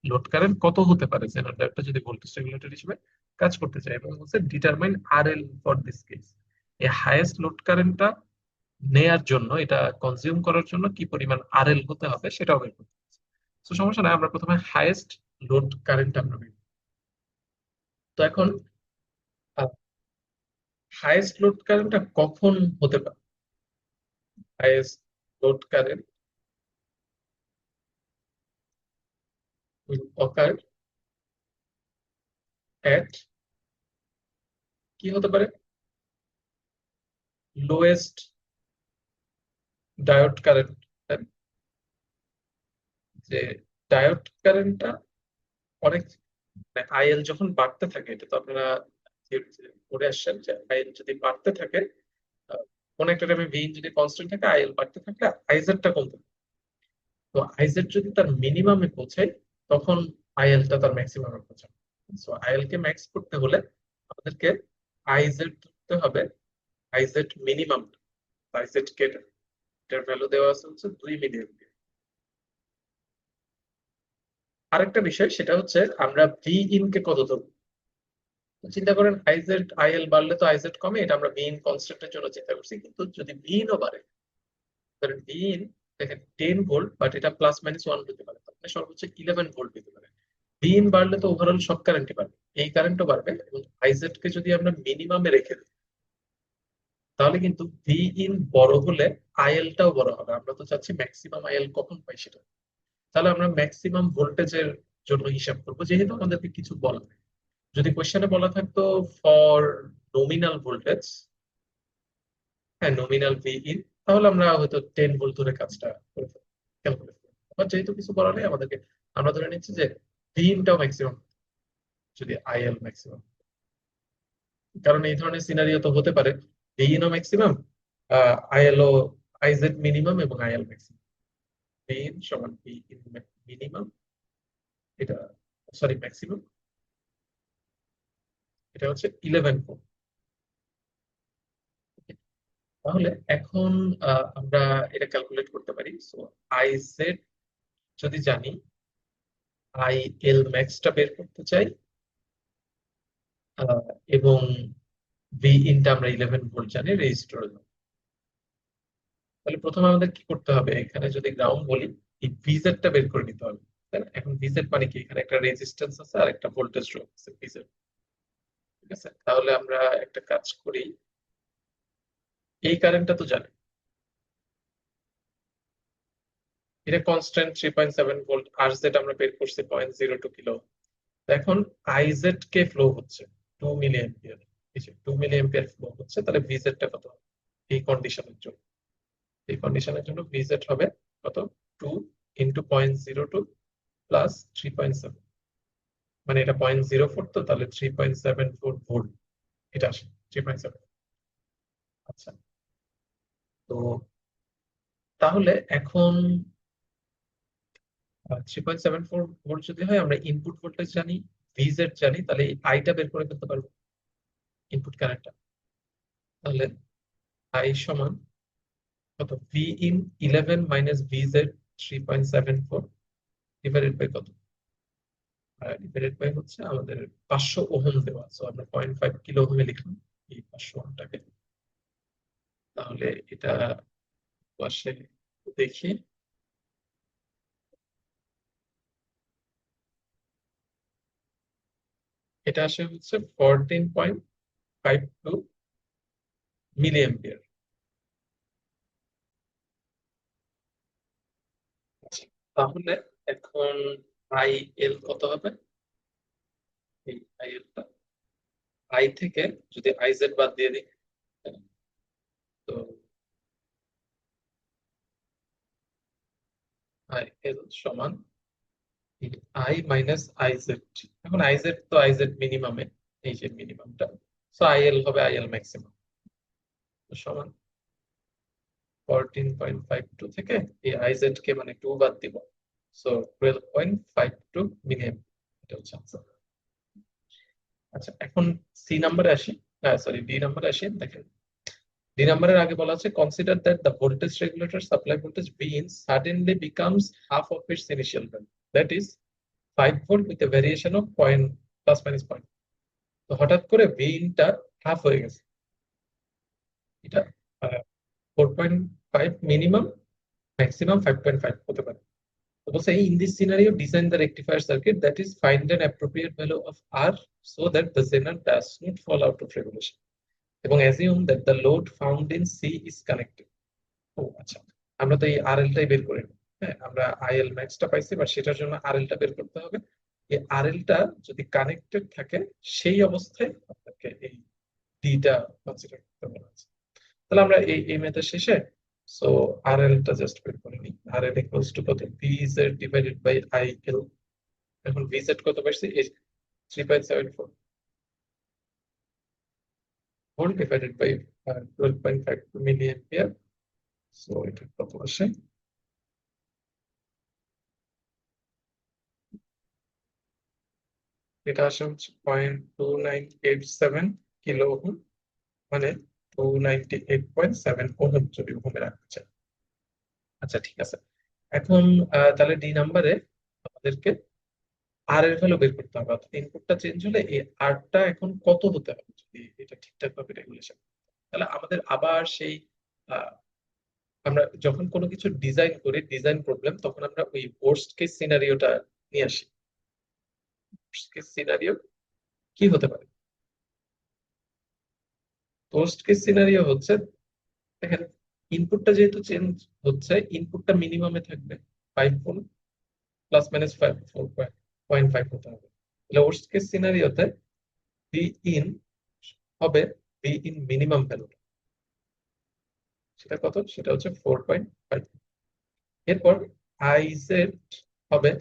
load current কত হতে পারে জেনার ডায়োডটা যদি ভোল্টেজ রেগুলেটর হিসেবে কাজ করতে চাই, এবং হচ্ছে determine RL for this case, এই হাইয়েস্ট লোড কারেন্টটা নেয়ার জন্য, এটা কনজিউম করার জন্য কি পরিমাণ RL হতে হবে সেটাও বের করতে হবে। তো সমস্যা নাই, আমরা প্রথমে হাইয়েস্ট লোড কারেন্ট আমরা বের করব। তো এখন হাইয়েস্ট লোড কারেন্টটা কখন হতে পারে, highest load current will occur at কি হতে পারে, লোয়েস্ট ডায়োড কারেন্ট, যে ডায়োড কারেন্টটা অনেক আইএল যখন বাড়তে থাকে, এটা তো আপনারা পড়ে আসছেন যে আইএল যদি বাড়তে থাকে, কোন একটা টাইমে ভিন যদি কনস্ট্যান্ট থাকে, আইএল বাড়তে থাকলে আইজেডটা কমতে থাকে। তো আইজেড যদি তার মিনিমামে পৌঁছায়, তখন আইএলটা তার ম্যাক্সিমামে পৌঁছায়। সো আইএল কে ম্যাক্স করতে হলে আমাদেরকে আইজেড ধরতে হবে, আইজেড মিনিমাম, আইজেড কে এটার ভ্যালু দেওয়া আছে হচ্ছে 2 মিলি অ্যাম্পিয়ার। আরেকটা বিষয় সেটা হচ্ছে আমরা ভি ইন কে কত ধরবো। তো চিন্তা করেন আইজেড আইএল বাড়লে তো আইজেড কমে, এটা আমরা ভি ইন কনস্ট্যান্টের জন্য চিন্তা করছি, কিন্তু যদি ভি ইনও বাড়ে, ধরেন ভি ইন দেখেন 10 ভোল্ট, বাট এটা প্লাস মাইনাস 1 হতে পারে, মানে সর্বোচ্চ 11 ভোল্ট হতে পারে। ভি ইন বাড়লে তো ওভারঅল সব কারেন্টই বাড়বে, এই কারেন্টও বাড়বে, এবং আইজেড কে যদি আমরা মিনিমামে রেখে দিই, তাহলে কিন্তু ভি ইন বড় হলে আইএল টাও বড় হবে। আমরা তো চাচ্ছি ম্যাক্সিমাম আইএল কখন পাই সেটা, তাহলে আমরা ম্যাক্সিমাম ভোল্টেজের জন্য হিসাব করবো, যেহেতু আমাদেরকে কিছু বলা নেই। যদি কোশ্চেনে বলা থাকতো ফর নমিনাল ভোল্টেজ, হ্যাঁ নমিনাল ভি ইন, তাহলে আমরা হয়তো 10 ভোল্ট ধরে কাজটা করে ফেলবো, ক্যালকুলেট করবো। আবার যেহেতু কিছু বলা নেই আমাদেরকে, আমরা ধরে নিচ্ছি যে ভি ইনটাও ম্যাক্সিমাম যদি আইএল ম্যাক্সিমাম, কারণ এই ধরনের সিনারিও তো হতে পারে ভি ইনও ম্যাক্সিমাম, আইএল ও, আইজেড মিনিমাম এবং আইএল ম্যাক্সিমাম। ভি ইন সমান ভি ইন মিনিমাম, এটা সরি ম্যাক্সিমাম, এটা হচ্ছে 11 ভোল্ট। তাহলে এখন আমরা এটা ক্যালকুলেট করতে পারি। সো আই জেড যদি জানি, আই এল ম্যাক্সটা বের করতে চাই, আহ, এবং ভি ইনটা আমরা 11 ভোল্ট জানি রেজিস্টর, তাহলে প্রথমে আমাদের কি করতে হবে, এখানে যদি গ্রাউন্ড বলি, এই ভিজেডটা বের করে নিতে হবে, তাই না? এখন ভিজেড মানে কি, এখানে একটা রেজিস্ট্যান্স আছে আর একটা ভোল্টেজ ড্রপ আছে ভিজেড, ঠিক আছে? তাহলে আমরা একটা কাজ করি, এই কারেন্টটা তো জানি, এটা কনস্ট্যান্ট 3.7 ভোল্ট, আর জেড আমরা বের করছি 0.02 কিলো। এখন আইজেড কে ফ্লো হচ্ছে 2 মিলি অ্যাম্পিয়ার, এই যে 2 মিলি অ্যাম্পিয়ার ফ্লো হচ্ছে, তাহলে ভিজেডটা কত হবে এই কন্ডিশনের জন্য, এই কন্ডিশনের জন্য ভিজেড হবে কত, 2 × 0.02 প্লাস 3.7, মানে এটা 0.04, তো তাহলে 3.74 ভোল্ট এটা আসে, 3.7। আচ্ছা, তো তাহলে এখন 3.74 ভোল্ট যদি হয়, আমরা ইনপুট ভোল্টেজ জানি ভিজেড জানি, তাহলে এই আইটা বের করে ফেলতে পারবো, ইনপুট কারেন্টটা। তাহলে আই সমান কত, V in 11 minus VZ 3.74 divided by কত, ডিভাইডেড বাই হচ্ছে আমাদের 500 ওহম দেওয়া, সো আমরা 0.5 কিলো ওহমে লিখলাম এই 500 ওহমটাকে। তাহলে এটা পাশে দেখি, এটা আসে হচ্ছে 14.52 মিলি অ্যাম্পিয়ার। তাহলে এখন আই এল কত হবে, এই আই এলটা, আই থেকে যদি আইজেড বাদ দিয়ে দিই, তো আই এল সমান আই মাইনাস আইজেড। এখন আইজেড তো আইজেড মিনিমামে, এই যে মিনিমামটা, সো আই এল হবে আই এল ম্যাক্সিমাম সমান 14.52 থেকে এই আইজেড কে মানে 2 বাদ দিব, সো 12.52 মিলিয়ন, এটা হচ্ছে আনসার। আচ্ছা এখন সি নাম্বারে আসি, সরি ডি নাম্বারে আসি। দেখেন ডি নাম্বারের আগে বলা আছে, consider that the voltage regulator supply voltage been suddenly becomes half of its initial value, that is 5 volt with a variation of point plus minus point. তো হঠাৎ করে ভিনটা হাফ হয়ে গেছে, এটা 4.5 মিনিমাম, ম্যাক্সিমাম 5.5 হতে পারে। তো বলছে in this scenario design the rectifier circuit, that is find an appropriate value of R so that the Zener does not fall out of regulation এবং assume that the load found in C is connected। ও আচ্ছা, আমরা তো এই RL টাই বের করে নিই। হ্যাঁ, আমরা IL ম্যাক্সটা পাইছি, বাট সেটার জন্য RL টা বের করতে হবে। এই RL টা যদি কানেক্টেড থাকে সেই অবস্থায় আপনাকে এই D টা কনসিডার করতে বলা আছে। তাহলে আমরা এই মেথড শেষে, সো RL টা জাস্ট বের করে নিই। RL ইকুয়ালস টু কত, VZ ডিভাইডেড বাই IL। এখন ভিজেড কত পাইছি, 3.74 volt divided by 12.5 milli ampere, so এটা কত আসে, এটা আসে হচ্ছে 0.2987 কিলো ওহম, মানে 298.7 ওহম যদি ওহমে রাখতে চাই। আচ্ছা ঠিক আছে, এখন তাহলে ডি নাম্বারে আমাদেরকে আর এর ভ্যালু বের করতে হবে, অর্থাৎ ইনপুটটা চেঞ্জ হলে এই আরটা এখন কত হতে হবে যদি এটা ঠিকঠাক ভাবে রেগুলেশন। তাহলে আমাদের আবার সেই আহ, আমরা যখন কোনো কিছু ডিজাইন করি, ডিজাইন প্রবলেম, তখন আমরা ওই ওয়ার্স্ট কেস সিনারিওটা নিয়ে আসি। ওয়ার্স্ট কেস সিনারিও কি হতে পারে, ওয়ার্স্ট কেস সিনারিও হচ্ছে, দেখেন ইনপুটটা যেহেতু চেঞ্জ হচ্ছে, ইনপুটটা মিনিমামে থাকবে 5 ভোল্ট, প্লাস মাইনাস 4.5 হতে হবে। তাহলে ওয়ার্স্ট কেস সিনারিওতে বি ইন হবে, বি ইন মিনিমাম ভ্যালু, সেটা কত, সেটা হচ্ছে 4.5। এরপর আইজেড হবে,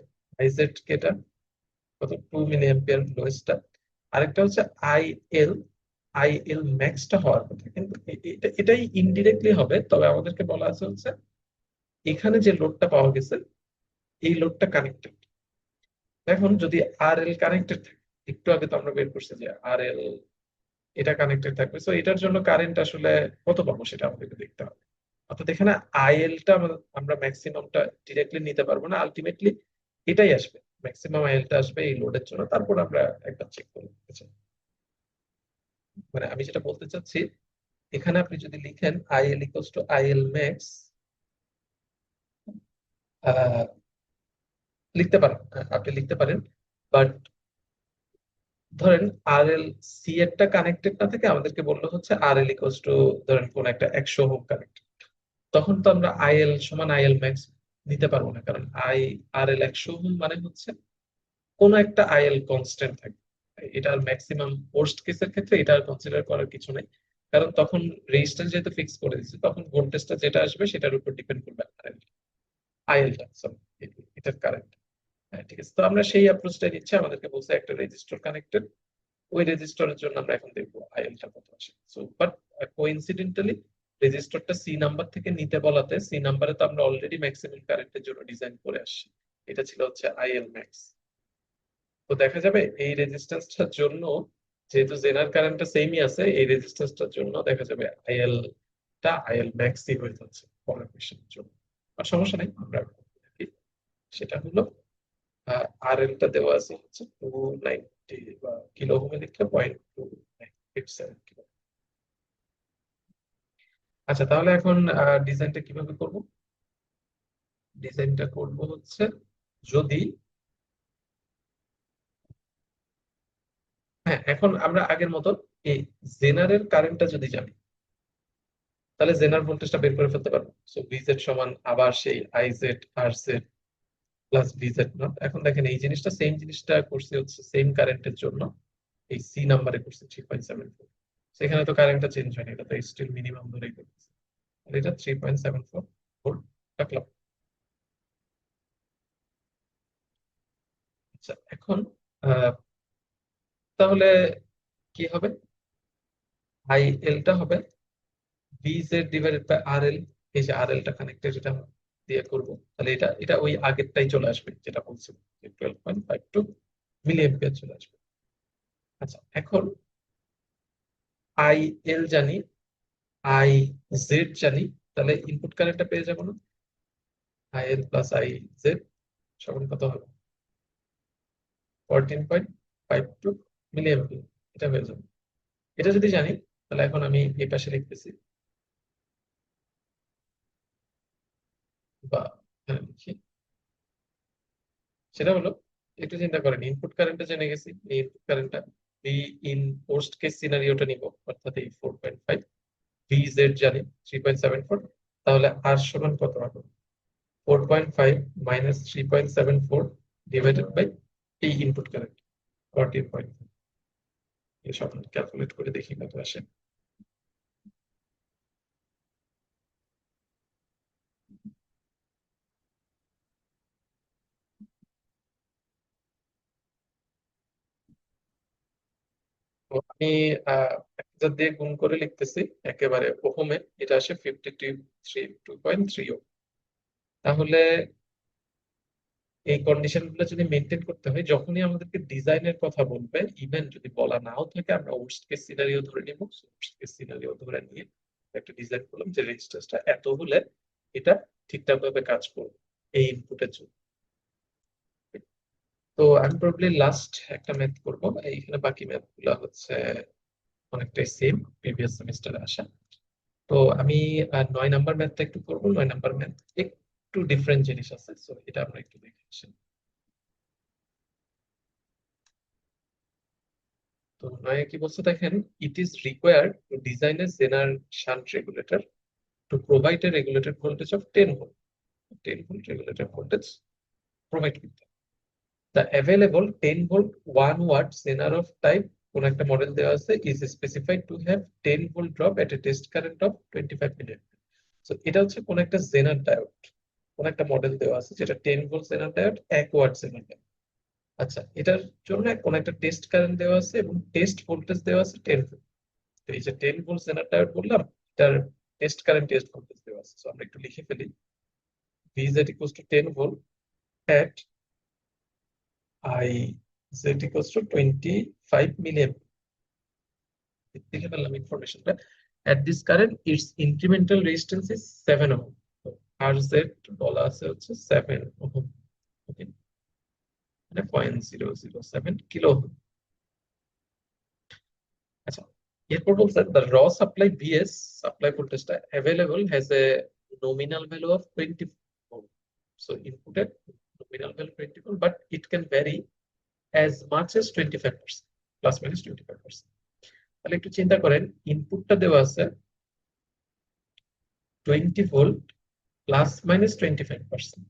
আইজেড কেটা কত, 2 মিলি অ্যাম্পিয়ার লোয়েস্টটা। আরেকটা হচ্ছে আই এল, আই এল ম্যাক্সটা হওয়ার কথা, কিন্তু এটাই ইনডিরেক্টলি হবে। তবে আমাদেরকে বলা আছে হচ্ছে এখানে যে লোডটা পাওয়া গেছে এই লোডটা কানেক্টেড। এখন যদি আর এল কানেক্টেড থাকে, একটু আগে তো আমরা বের করছি যে আর এল এটা কানেক্টেড থাকবে, তো এটার জন্য কারেন্ট আসলে কত পাবো সেটা আমাদেরকে দেখতে হবে। অর্থাৎ এখানে আইএলটা আমরা ম্যাক্সিমামটা ডিরেক্টলি নিতে পারবো না, আলটিমেটলি এটাই আসবে, ম্যাক্সিমাম আইএলটা আসবে এই লোডের জন্য। তারপর আমরা একবার চেক করে নিতে চাই, মানে আমি যেটা বলতে চাচ্ছি, এখানে আপনি যদি লিখেন IL equals to IL max, লিখতে পারেন, আপনি লিখতে পারেন, বাট ধরেন আর এল সি এরটা কানেক্টেড না থেকে আমাদেরকে বললো হচ্ছে আর এল ইকুয়ালস টু, ধরেন কোন একটা 100 ওহম কানেক্টেড, তখন তো আমরা আইএল সমান আইএল ম্যাক্স নিতে পারবো না, কারণ আর এল 100 ওহম মানে হচ্ছে কোন একটা আইএল কনস্ট্যান্ট থাকবে। এটার ম্যাক্সিমাম ওয়ার্স্ট কেসের ক্ষেত্রে এটা কনসিডার করার কিছু নেই, কারণ তখন রেজিস্ট্যান্স যেহেতু ফিক্স করে দিচ্ছে, তখন ভোল্টেজটা যেটা আসবে সেটার উপর ডিপেন্ড করবে আইএলটা, সরি এটার কারেন্ট। হ্যাঁ ঠিক আছে, তো আমরা সেই অ্যাপ্রোচটা নিচ্ছি। আমাদেরকে বলছে একটা রেজিস্টর কানেক্টেড, ওই রেজিস্টরের জন্য আমরা এখন দেখবো আইএলটা কত আসে। সো বাট কোইনসিডেন্টালি রেজিস্টরটা সি নাম্বার থেকে নিতে বলাতে, সি নাম্বারে তো আমরা অলরেডি ম্যাক্সিমাম কারেন্টের জন্য ডিজাইন করে আসছি, এটা ছিল হচ্ছে আইএল ম্যাক্স। তো দেখা যাবে এই রেজিস্ট্যান্সটার জন্য, যেহেতু জেনার কারেন্টটা সেমই আছে, এই রেজিস্ট্যান্সটার জন্য দেখা যাবে আইএল টা আইএল ম্যাক্সই হয়ে যাচ্ছে পরের কোশ্চেনের জন্য। আর সমস্যা নেই, আমরা দেখি। সেটা হলো আর এল টা দেওয়া আছে হচ্ছে 290 বা কিলো ওহমে লিখলে 0.2987 কিলো। আচ্ছা, তাহলে এখন ডিজাইনটা কিভাবে করব? ডিজাইনটা করব হচ্ছে, যদি, হ্যাঁ, এখন আমরা আগের মতো এই জেনারেল কারেন্টটা যদি জানি, তাহলে জেনার ভোল্টেজটা বের করে ফেলতে পারবো। সো ভিজেড সমান আবার সেই I Z R Z plus VZ naught. এখন দেখেন এই জিনিসটা, সেম জিনিসটা করছি হচ্ছে সেম কারেন্টের জন্য, এই সি নাম্বারে করছি 3.74। সেখানে তো কারেন্টটা চেঞ্জ হয়নি, এটা তো স্টিল মিনিমাম ধরেই করতেছে। আর এটা 3.74 ভোল্ট রাখলাম। আচ্ছা, এখন আহ, তাহলে কি হবে? আই এলটা হবে ভিজেড ডিভাইডেড বাই আর এল। এই যে আর এলটা কানেক্টেড, এটা দিয়ে করবো, তাহলে এটা এটা ওই আগেরটাই চলে আসবে যেটা বলছিলাম, 12.52 মিলি এম্পিয়ার চলে আসবে। আচ্ছা, এখন আই এল জানি, আই জেড জানি, তাহলে ইনপুট কারেন্টটা পেয়ে যাবো না? I L plus I Z সমান কত হবে? 14.52 মিলি এম্পিয়ার, এটা হয়ে যাবে। এটা যদি জানি, তাহলে এখন আমি এই পাশে লিখতেছি, বা এখানে লিখি। সেটা হলো, একটু চিন্তা করেন, ইনপুট কারেন্টটা জেনে গেছি, এই ইনপুট কারেন্টটা এই ইন পোস্ট কেস সিনারিওটা নিব, অর্থাৎ এই 4.5, ভি জেড জানি 3.74, তাহলে আর সমান কত হবে? 4.5 মাইনাস 3.74 ডিভাইডেড বাই এই ইনপুট কারেন্ট 14.5। এই সব ক্যালকুলেট করে দেখি কত আসে। তো আমি 1000 দিয়ে গুণ করে লিখতেছি একেবারে ওহমে, এটা আসে 52.3 ওহম। তাহলে এই কন্ডিশন গুলো যদি মেনটেন করতে হয়, যখনই আমাদেরকে ডিজাইনের কথা বলবে, ইভেন যদি বলা নাও থাকে, আমরা ওর্স্ট কেস সিনারিও ধরে নিব। ওর্স্ট কেস সিনারিও ধরে নিয়ে একটা ডিজাইন করলাম যে রেজিস্ট্যান্সটা এত হলে এটা ঠিকঠাক ভাবে কাজ করবে এই ইনপুটের জন্য। তো আমি প্রবলি লাস্ট একটা ম্যাথ করব, এইখানে বাকি ম্যাথ গুলো হচ্ছে অনেকটাই সেম প্রিভিয়াস সেমিস্টারে আসা। তো আমি 9 নাম্বার ম্যাথটা একটু করবো। 9 নাম্বার ম্যাথ একটু ডিফারেন্ট জিনিস আছে, তো এটা আমরা একটু দেখে আসি। তো নয় কি বলছে দেখেন, it is required to design a zener shunt regulator to provide a regulated voltage of 10 volt. 10 volt regulated voltage provide করতে। The available 10 volt 1 watt zener of type কোন একটা মডেল দেওয়া আছে, is specified to have 10 volt drop at a test current of 25 milli. তো এটা হচ্ছে কোন একটা জেনার ডায়োড, কোন একটা মডেল দেওয়া আছে যেটা 10 ভোল্ট জেনার ডায়োড, 1 ওয়াট জেনার ডায়োড। আচ্ছা, এটার জন্য কোন একটা টেস্ট কারেন্ট দেওয়া আছে এবং টেস্ট ভোল্টেজ দেওয়া আছে 10 ভোল্ট। তো এই যে 10 ভোল্ট জেনার ডায়োড বললাম, এটার টেস্ট কারেন্ট টেস্ট ভোল্টেজ দেওয়া আছে। তো আমরা একটু লিখে ফেলি, V z equals to 10 volt at I z equals to 25 milliamp. লিখে ফেললাম ইনফরমেশনটা। At this current, its incremental resistance is 7 ohm. তো RZ বলা আছে হচ্ছে 7 ohm, ওকে, মানে 0.007 কিলো ওহম। আচ্ছা, এরপর বলছে the raw supply VS supply ভোল্টেজটা available has a nominal value of 20 volt. So inputted nominal value 20 volt, but it can vary as much as 25%, plus minus 25%। তাহলে একটু চিন্তা করেন, ইনপুটটা দেওয়া আছে 20 ভোল্ট প্লাস মাইনাস 25%,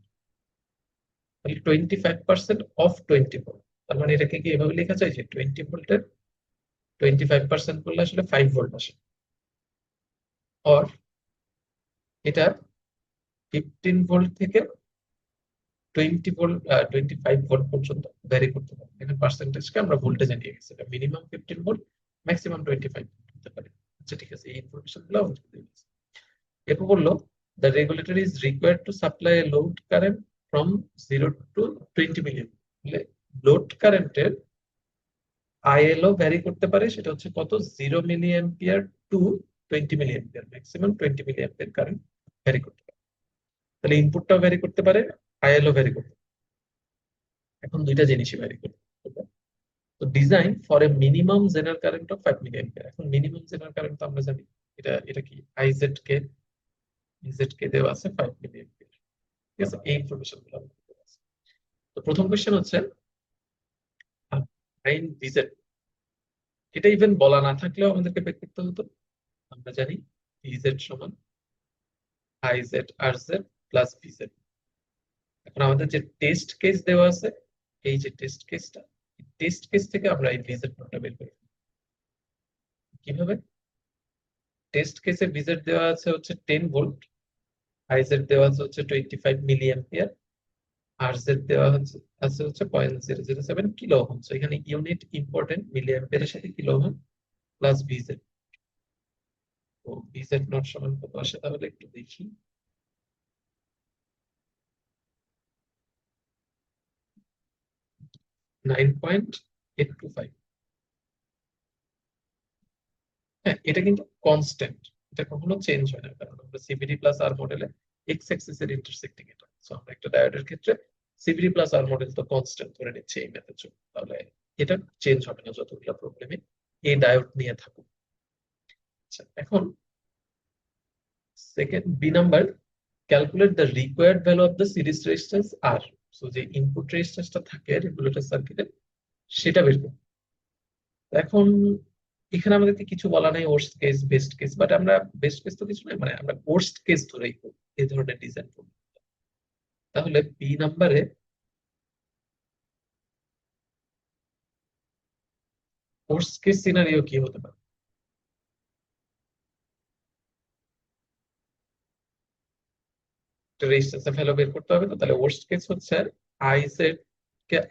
তাহলে 25% অফ 20 ভোল্ট। তার মানে এটাকে কি এভাবে লেখা যায় যে 20 ভোল্টের 25% করলে আসলে 5 ভোল্ট আসে। আর এটা 15 ভোল্ট থেকে 20 ভোল্ট 25 ভোল্ট পর্যন্ত ভ্যারি করতে পারে। এখানে পার্সেন্টেজকে আমরা ভোল্টেজে নিয়ে গেছি, মিনিমাম 15 ভোল্ট, ম্যাক্সিমাম 25 ভোল্ট হতে পারে। আচ্ছা, ঠিক আছে, এই ইনফরমেশন গুলো আমাদের দিয়ে দিয়েছে। এরপর বললো, the regulator is required to supply a load current from 0 to 20 milliamp। Load কারেন্টের আইএলও ভ্যারি করতে পারে, সেটা হচ্ছে কত, 0 milli ampere to 20 milli ampere, maximum 20 milli ampere current vary করতে পারে। তাহলে ইনপুটটাও ভ্যারি করতে পারে, আইএলও ভ্যারি করতে পারে। এখন দুইটা জিনিসই ভ্যারি করতে পারে। তো design for a minimum general current of 5 milli ampere. এখন মিনিমাম জেনারেল কারেন্ট তো আমরা জানি, এটা কি আইজেড কে দেওয়া আছে 5 মিলি অ্যাম্পিয়ার। ঠিক আছে, এই ইনফরমেশন গুলো আমাদের দেওয়া আছে। তো প্রথম কোশ্চেন হচ্ছে ফাইন্ড ভিজেড। এটা ইভেন বলা না থাকলেও আমাদেরকে বের করতে হতো। আমরা জানি ভিজেড সমান আইজেড আর জেড প্লাস ভিজেড। এখন আমাদের যে টেস্ট কেস দেওয়া আছে, এই যে টেস্ট কেস থেকে আমরা এই ভিজেড নোটটা বের করি। কিভাবে? টেস্ট কেসে ভিজেড দেওয়া আছে হচ্ছে 10 ভোল্ট, আইজেড দেওয়া আছে হচ্ছে 25 মিলি অ্যাম্পিয়ার, আর জেড দেওয়া আছে হচ্ছে 0.007 কিলো ওহম। এখানে ইউনিট ইম্পর্টেন্ট, মিলি অ্যাম্পিয়ারের সাথে কিলো ওহম প্লাস ভিজেড। তো ভিজেড নট সমান কত আসে তাহলে একটু দেখি। 9.825। হ্যাঁ, এটা কিন্তু কনস্ট্যান্ট, এটা কখনো চেঞ্জ হয় না, কারণ আমরা সিভিডি প্লাস আর মডেলে এক্স অ্যাক্সিস এর ইন্টারসেক্টিং এটা। সো আমরা একটা ডায়োডের ক্ষেত্রে সিভিডি প্লাস আর মডেল তো কনস্ট্যান্ট ধরে নিচ্ছে এই ম্যাথের জন্য, তাহলে এটা চেঞ্জ হবে না যতগুলো প্রবলেমে এই ডায়োড নিয়ে থাকুক। আচ্ছা, এখন second B number, calculate the required value of the series resistance R. So যে ইনপুট রেজিস্ট্যান্সটা থাকে রেগুলেটর সার্কিটে, সেটা বের করব। এখন এখানে আমাদেরকে কিছু বলা নাই worst case best case, but আমরা বেস্ট কেস তো কিছু নাই, মানে আমরা ওয়ার্স্ট কেস ধরেই করব এই ধরনের ডিজাইন করব। তাহলে বি নাম্বারে ওয়ার্স্ট কেস সিনারিও কি হতে পারে? রেজিস্ট্যান্সের ভ্যালু বের করতে হবে, তো তাহলে ওয়ার্স্ট কেস হচ্ছে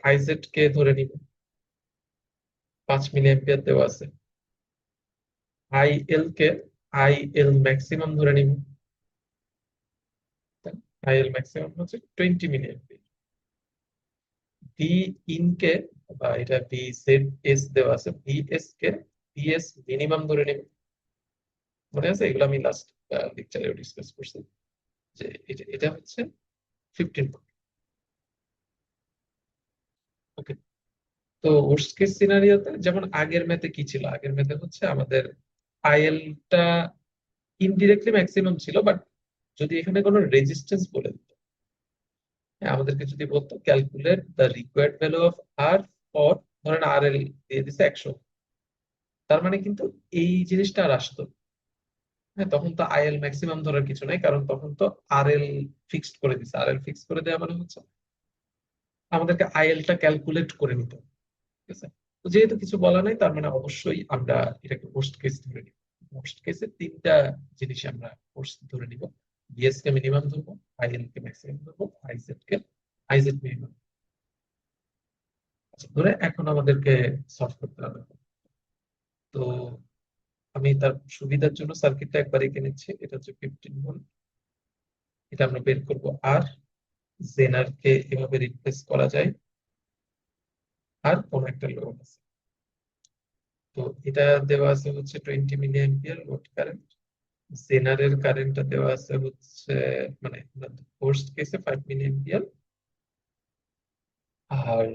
আইজেড কে ধরে নিব 5 মিলি অ্যাম্পিয়ার দেওয়া আছে, আইএল ম্যাক্সিমাম ধরে নিব, আইএল ম্যাক্সিমাম হচ্ছে 20 মিলি অ্যাম্পিয়ার। ভি ইন কে বা এটা ভি জেড এস দেওয়া আছে, ভিএস কে ভিএস মিনিমাম ধরে নিব। মনে আছে, এগুলো আমি লাস্ট লেকচারে ডিসকাস করছি যে এটা হচ্ছে 15 ভোল্ট। ওকে, তো ওর্স্ট কেস সিনারিওতে যেমন আগের ম্যাথে কি ছিল, আগের ম্যাথে হচ্ছে আমাদের আইএলটা ইনডিরেক্টলি ম্যাক্সিমাম ছিল, বাট যদি এখানে কোনো রেজিস্ট্যান্স বলে দিত, আমাদেরকে যদি বলতো calculate the required value of R for, ধরেন আর এল দিয়ে দিছে 100, তার মানে কিন্তু এই জিনিসটা আর আসতো না। হ্যাঁ, তখন তো আইএল ম্যাক্সিমাম ধরার কিছু নাই, কারণ তখন তো আরএল ফিক্সড করে দিছে। আরএল ফিক্স করে দেওয়া মানে হচ্ছে আমাদেরকে আইএলটা ক্যালকুলেট করে নিতে হবে। ঠিক আছে, তো যেহেতু কিছু বলা নাই, তার মানে অবশ্যই আমরা এটাকে ওয়ার্স্ট কেস ধরে নিব। ওয়ার্স্ট কেসে তিনটা জিনিস আমরা ওয়ার্স্ট ধরে নিব। বিএস কে মিনিমাম ধরবো, আইএল কে ম্যাক্সিমাম ধরবো, আইজেড মিনিমাম। আচ্ছা, ধরে এখন আমাদেরকে সলভ করতে হবে। তো আমি তার সুবিধার জন্য সার্কিটটা একবার এঁকে নিচ্ছি। এটা হচ্ছে 15 ভোল্ট, এটা আমরা বের করবো আর জেনার কে এভাবে রিপ্লেস করা যায়, আর কোন একটা লোড আছে। তো এটা দেওয়া আছে হচ্ছে 20 মিলি অ্যাম্পিয়ার লোড কারেন্ট, জেনারের কারেন্টটা দেওয়া আছে হচ্ছে, মানে ফার্স্ট কেসে 5 মিলি অ্যাম্পিয়ার, আর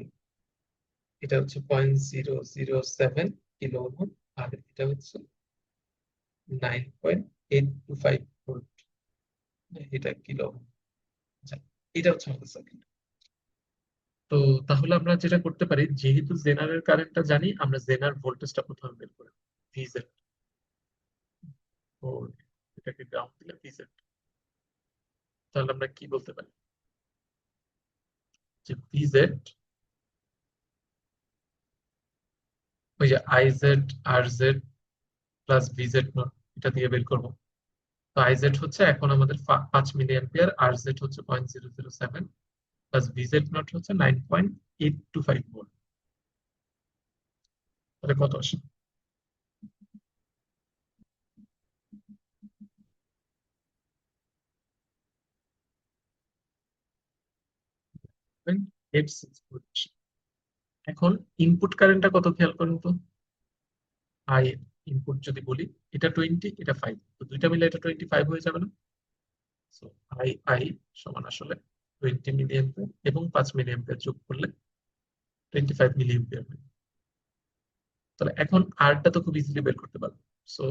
এটা হচ্ছে 0.007 কিলো ওহম, আর এটা হচ্ছে 9.825 ভোল্ট, এটা কিলো ওহম। আচ্ছা, এটা হচ্ছে আমাদের সার্কিট। তো তাহলে আমরা যেটা করতে পারি, যেহেতু জেনারেল কারেন্টটা জানি, আমরা জেনার ভোল্টেজটা প্রথমে বের করি, ভিজেড। ও, এটাকে গ্রাউন্ড দিলে ভিজেড। তাহলে আমরা কি বলতে পারি যে ভিজেড, ওই যে IZ R Z plus VZ naught, এটা দিয়ে বের করবো। তো আইজেড হচ্ছে এখন আমাদের 5 মিলি অ্যাম্পিয়ার, আর জেড হচ্ছে 0.007, প্লাস ভিজেড নট হচ্ছে 9.825 ভোল্ট। তাহলে কত আসে? 0.86 ভোল্ট। এখন ইনপুট কারেন্টটা কত খেয়াল করেন তো। আই ইনপুট যদি বলি, এটা 20, এটা 5, তো দুইটা মিলে এটা 25 হয়ে যাবে না। সো আই আই সমান আসলে 20 মিলি অ্যাম্পিয়ার এবং 5 মিলি অ্যাম্পিয়ার যোগ করলে 25 মিলি অ্যাম্পিয়ার হয়। তাহলে এখন আরটা তো খুব ইজিলি বের করতে পারবো। So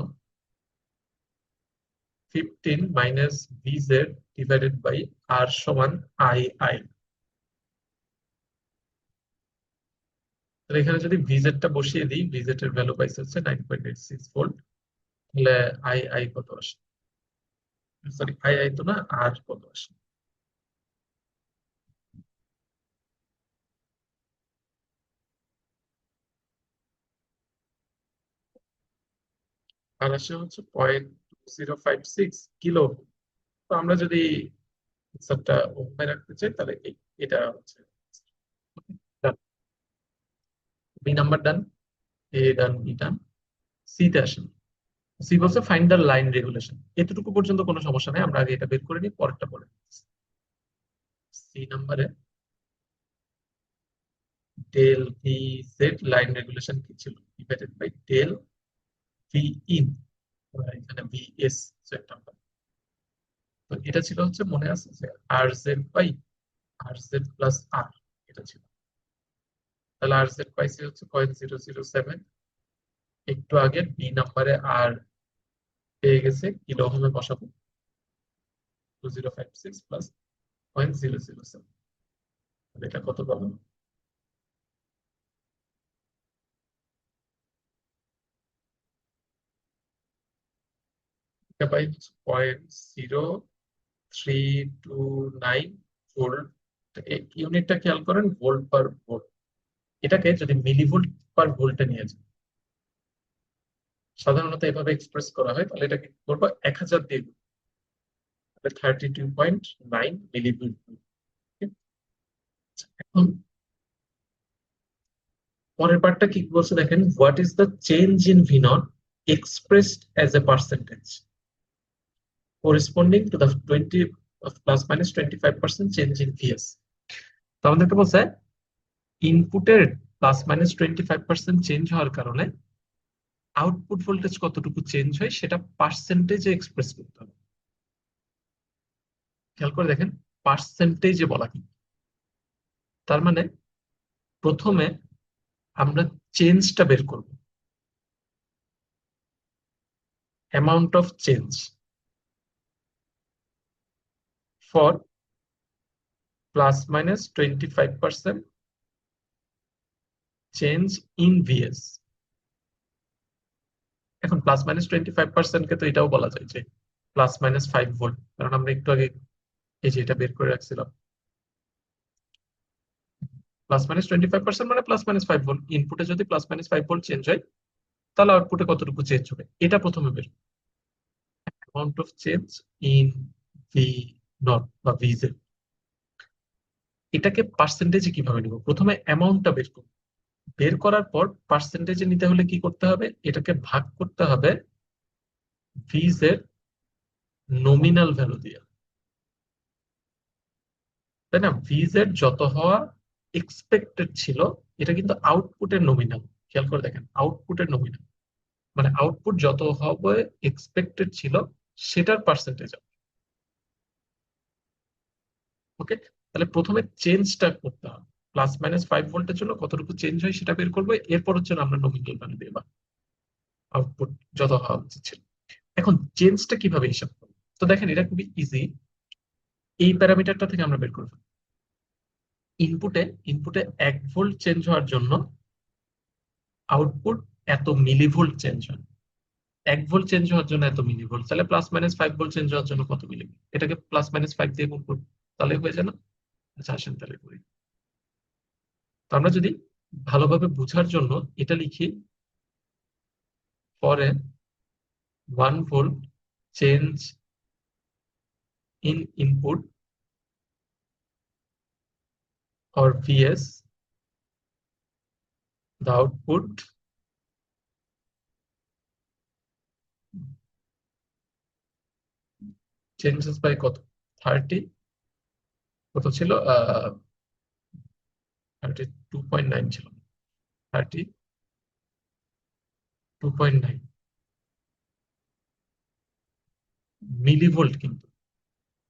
15 minus ভিজেড divided by R সমান আই আই। তাহলে এখানে যদি ভিজেডটা বসিয়ে দিই, ভিজেড এর ভ্যালু পাইছে হচ্ছে 9.86 ভোল্ট। তাহলে আই আই কত আসে, সরি আই আই তো না, আর কত আসে। আর আসে হচ্ছে 0.2056 কিলো। তো আমরা যদি হিসাবটা ওহমে রাখতে চাই তাহলে এটা হচ্ছে B number done, A done, B done. C তে আসেন। সি বলছে ফাইন্ড দ্য লাইন রেগুলেশন। এতটুকু পর্যন্ত কোনো সমস্যা নেই, আমরা আগে এটা বের করে নিই, পরেরটা পরে। সি নাম্বারে del V Z line regulation কি ছিল, divided by del V in, এখানে ভি এস একটা আমরা। তো এটা ছিল হচ্ছে মনে আছে যে R Z by R Z plus R, এটা ছিল। তাহলে আর জেড পাইছি হচ্ছে 0.007। একটু আগে বি নাম্বারে আর পেয়ে গেছে, কিলো ওহমে বসাবো, 2056 প্লাস 0.007। এটা কত পাবো, এটা পাই 0.0329 ভোল্ট। ইউনিটটা খেয়াল করেন, ভোল্ট পার ভোল্ট। এটাকে যদি মিলিভোল্ট পার ভোল্টে নিয়ে যাই, সাধারণত এভাবে এক্সপ্রেস করা হয়, তাহলে এটাকে করবো 1000 দিয়ে গুণ, তাহলে 32.9 মিলিভোল্ট। এখন পরের পার্টটা কি বলছে দেখেন, what is the change in V naught expressed as a percentage corresponding to the 20 plus minus 25% change in VS। তো আমাদেরকে বলছে ইনপুটের প্লাস মাইনাস 25% চেঞ্জ হওয়ার কারণে আউটপুট ভোল্টেজ কতটুকু চেঞ্জ হয় সেটা পার্সেন্টেজে এক্সপ্রেস করতে হবে। খেয়াল করে দেখেন, পার্সেন্টেজে বলা কি, তার মানে প্রথমে আমরা চেঞ্জটা বের করব, amount of change for plus minus 25% change in VS. এখন প্লাস মাইনাস 25% কে তো এটাও বলা যায় যে প্লাস মাইনাস 5 ভোল্ট, কারণ আমরা একটু আগে এই যে এটা বের করে রাখছিলাম। প্লাস মাইনাস 25% মানে প্লাস মাইনাস 5 ভোল্ট। ইনপুটে যদি প্লাস মাইনাস 5 ভোল্ট চেঞ্জ হয়, তাহলে আউটপুটে কতটুকু চেঞ্জ হবে এটা প্রথমে বের। Amount of change in V naught বা ভিজেড, এটাকে পার্সেন্টেজে কিভাবে নিব, প্রথমে অ্যামাউন্টটা বের করব। বের করার পর পার্সেন্টেজে নিতে হলে কি করতে হবে, এটাকে ভাগ করতে হবে ভিজেড নমিনাল ভ্যালু দিয়ে, তাই না। ভিজেড যত হওয়া এক্সপেক্টেড ছিল, এটা কিন্তু আউটপুটের নমিনাল। খেয়াল করে দেখেন, আউটপুটের নমিনাল মানে আউটপুট যত হবে এক্সপেক্টেড ছিল সেটার পার্সেন্টেজ। ওকে, তাহলে প্রথমে চেঞ্জটা করতে হবে, প্লাস মাইনাস 5 ভোল্টের জন্য কতটুকু চেঞ্জ হয় সেটা বের করবো, এরপর হচ্ছে আমরা নমিনাল ভ্যালু দিয়ে আউটপুট যত হওয়া উচিত ছিল। এখন চেঞ্জটা কিভাবে হিসাব করবো, তো দেখেন এটা খুবই ইজি। এই প্যারামিটারটা থেকে আমরা বের করবো ইনপুটে, ইনপুটে 1 ভোল্ট চেঞ্জ হওয়ার জন্য আউটপুট এত মিলিভোল্ট চেঞ্জ হয়। 1 ভোল্ট চেঞ্জ হওয়ার জন্য এত মিলিভোল্ট, তাহলে প্লাস মাইনাস 5 ভোল্ট চেঞ্জ হওয়ার জন্য কত মিলিভোল্ট, এটাকে প্লাস মাইনাস 5 দিয়ে গুণ করবো, তাহলে হয়ে যায় না। আচ্ছা আসেন তাহলে করি। তো আমরা যদি ভালোভাবে বোঝার জন্য এটা লিখি, পরে 1 volt change in input or Vs, the output changes by কত, 30, কত ছিল 32.9 ছিল। 32.9 মিলিভোল্ট, কিন্তু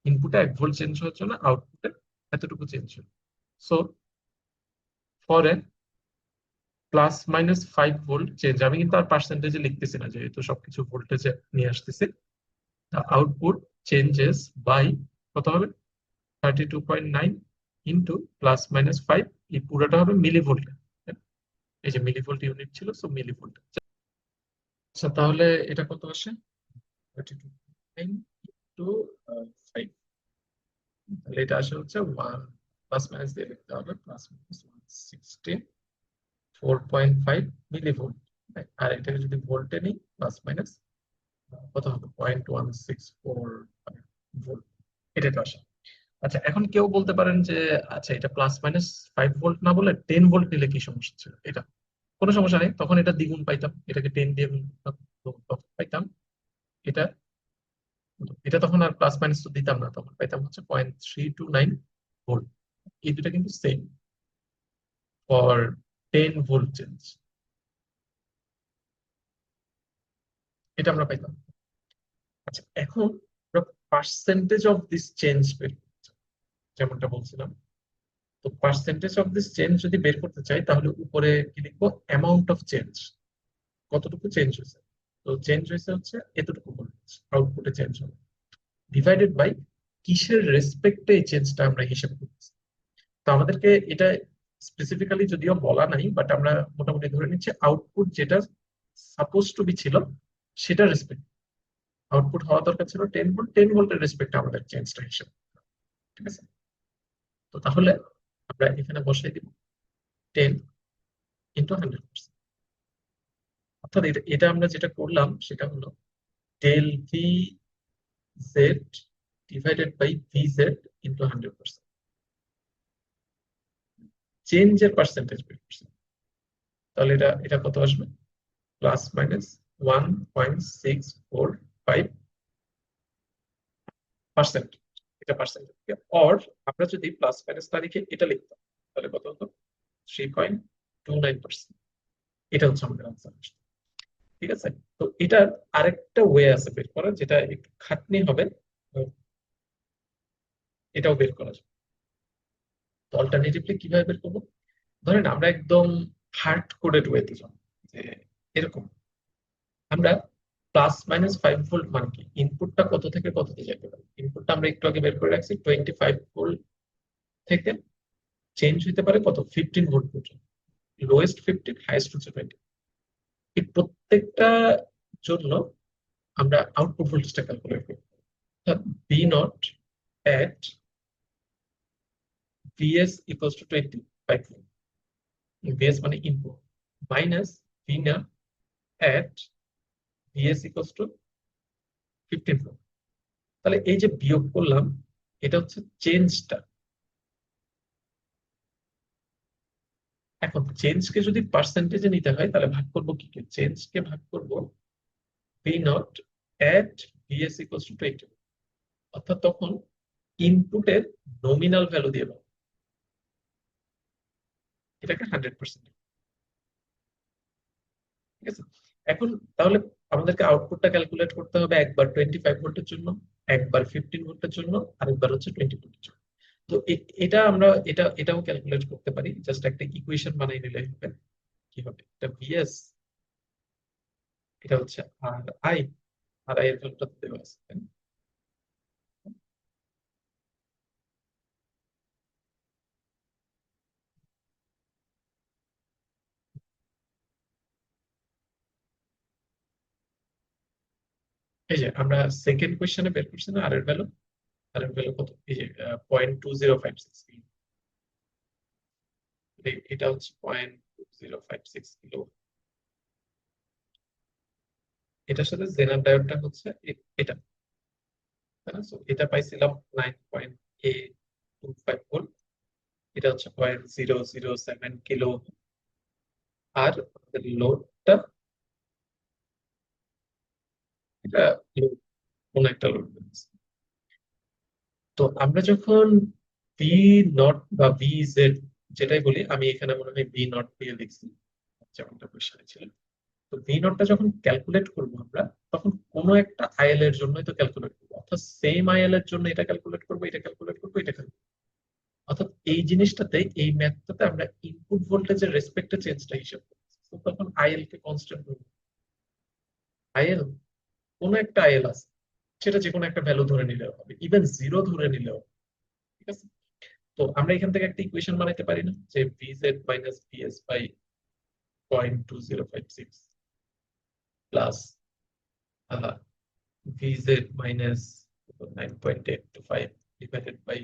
ইনপুটে 1 ভোল্ট চেঞ্জ হওয়ার জন্য আউটপুটে এতটুকু চেঞ্জ হয়। So for a +-5 volt change, আমি কিন্তু আর পার্সেন্টেজে লিখতেছি না যেহেতু সবকিছু ভোল্টেজে নিয়ে আসতেছি। আউটপুট চেঞ্জেস বাই কত হবে, 32.9 ইন্টু +-5, এই পুরোটা হবে মিলিভোল্ট। এই যে মিলিভোল্ট ইউনিট ছিল, সো মিলিভোল্ট। আচ্ছা, তাহলে এটা কত আসে, 32.9 ইন্টু 5, তাহলে এটা আসে হচ্ছে 1, প্লাস মাইনাস দিয়ে লিখতে হবে, +-164.5 মিলিভোল্ট। আর এটাকে যদি ভোল্টে নিই, প্লাস মাইনাস কত হবে, 0.1645 ভোল্ট, এটা তো আসে। আচ্ছা, এখন কেউ বলতে পারেন যে আচ্ছা, এটা +-5 ভোল্ট না বলে 10 ভোল্ট নিলে কি সমস্যা ছিল? এটা কোনো সমস্যা নেই, তখন এটা দ্বিগুণ পাইতাম, এটাকে 10 দিয়ে গুণ করতাম, তো তখন পাইতাম এটা, এটা তখন আর প্লাস মাইনাস তো দিতাম না, তখন পাইতাম হচ্ছে 0.329 ভোল্ট। এই দুটা কিন্তু সেম ফর 10 ভোল্ট চেঞ্জ, এটা আমরা পাইতাম। আচ্ছা, এখন আমরা পার্সেন্টেজ অফ দিস চেঞ্জ বের করতে চাই, যেমনটা বলছিলাম। তো পার্সেন্টেজ অফ দিস চেঞ্জ যদি বের করতে চাই, তাহলে উপরে কি লিখবো, অ্যামাউন্ট অফ চেঞ্জ, কতটুকু চেঞ্জ হয়েছে। তো চেঞ্জ হয়েছে হচ্ছে এতটুকু ভোল্টেজ আউটপুটে চেঞ্জ হবে, ডিভাইডেড বাই কিসের রেসপেক্টে এই চেঞ্জটা আমরা হিসাব করতেছি। তো আমাদেরকে এটা স্পেসিফিক্যালি যদিও বলা নাই, বাট আমরা মোটামুটি ধরে নিচ্ছি আউটপুট যেটা সাপোজ টু বি ছিল সেটা রেসপেক্ট, আউটপুট হওয়া দরকার ছিল 10 ভোল্ট, 10 ভোল্টের রেসপেক্টে আমাদের চেঞ্জটা হিসাব, ঠিক আছে। তো তাহলে আমরা এখানে বসাই দিব 10 × 100%। অর্থাৎ এটা এটা আমরা যেটা করলাম সেটা হলো del V Z divided by V Z into 100%, চেঞ্জের পার্সেন্টেজ বের করছি। তাহলে এটা এটা কত আসবে, +-1.645%, এটা পার্সেন্টেজ। অর আমরা যদি প্লাস মাইনাস তারিখে এটা লিখতাম, তাহলে কত হতো, 3.29%। এটা হচ্ছে আমাদের আনসার, ঠিক আছে। তো এটার আরেকটা ওয়ে আছে বের করার, যেটা একটু খাটনি হবে, এটাও বের করা যাবে। তো অল্টারনেটিভলি কিভাবে বের করবো, ধরেন আমরা একদম হার্ড কোডেড ওয়েতে যাব, যে এরকম আমরা +-5 ভোল্ট মানে কি, ইনপুটটা কত থেকে কততে যেতে পারে, ইনপুটটা আমরা একটু আগে বের করে রাখছি 25 ভোল্ট থেকে চেঞ্জ হতে পারে কত, 15 ভোল্ট পর্যন্ত, লোয়েস্ট 15, হাইয়েস্ট হচ্ছে 20। এই প্রত্যেকটা জন্য আমরা আউটপুট ভোল্টেজটা ক্যালকুলেট করব, অর্থাৎ V naught at VS equals to 25 volt, VS মানে input, minus V naught at VS equals to 15 volt. তাহলে এই যে বিয়োগ করলাম, এটা হচ্ছে চেঞ্জটা। এখন চেঞ্জকে যদি পার্সেন্টেজে নিতে হয়, তাহলে ভাগ করবো কি, চেঞ্জকে ভাগ করবো V naught at VS equals to 20, অর্থাৎ তখন ইনপুটের নমিনাল ভ্যালু দিয়ে পাবো, এটাকে 100%, ঠিক আছে। এখন তাহলে আমাদেরকে আউটপুটটা ক্যালকুলেট করতে হবে, একবার 25 ভোল্টের জন্য, একবার 15 ভোল্টের জন্য, আরেকবার হচ্ছে 20 ভোল্টের জন্য। তো এটা আমরা এটাও ক্যালকুলেট করতে পারি, জাস্ট একটা ইকুয়েশন বানিয়ে নিলে হবে। কি হবে, এটা ভিএস, এটা হচ্ছে আর আই, আর আই এর ভ্যালুটা দেওয়া আছে, তাই না? এই যে আমরা সেকেন্ড কোয়েশ্চেনে বের করছি না আর এর ভ্যালু, আর এর ভ্যালু কত, এই যে 0.2056, এটা হচ্ছে 0.2056 কিলো। এটার সাথে জেনার ডায়োডটা হচ্ছে এটা, তাই না? So এটা পাইছিলাম 9.825 ভোল্ট, এটা হচ্ছে 0.007 কিলো। আর আমাদের লোডটা, এটা load, কোন একটা লোড। তো আমরা যখন ভি নট বা ভি জেড যেটাই বলি, আমি এখানে মনে হয় ভি নট দিয়ে লিখছি, যেমনটা কোশ্চেনে ছিল। তো ভি নটটা যখন ক্যালকুলেট করবো আমরা, তখন কোনো একটা আইএল এর জন্যই তো ক্যালকুলেট করবো, অর্থাৎ সেম আইএল এর জন্য এটা ক্যালকুলেট করবো, এটা ক্যালকুলেট করবো, এটা calculate করবো। অর্থাৎ এই জিনিসটাতে, এই ম্যাথটাতে আমরা ইনপুট ভোল্টেজের রেসপেক্টে চেঞ্জটা হিসাব করছি। তো তখন আইএল কে কনস্ট্যান্ট ধরবো। আইএল, কোনো একটা আইএল আছে, সেটা যে কোনো একটা ভ্যালু ধরে নিলেও হবে, ইভেন জিরো ধরে নিলেও হবে, ঠিক আছে। তো আমরা এখান থেকে একটা ইকুয়েশন বানাইতে পারি না, যে VZ minus VS by 0.2056 plus VZ minus 9.825 divided by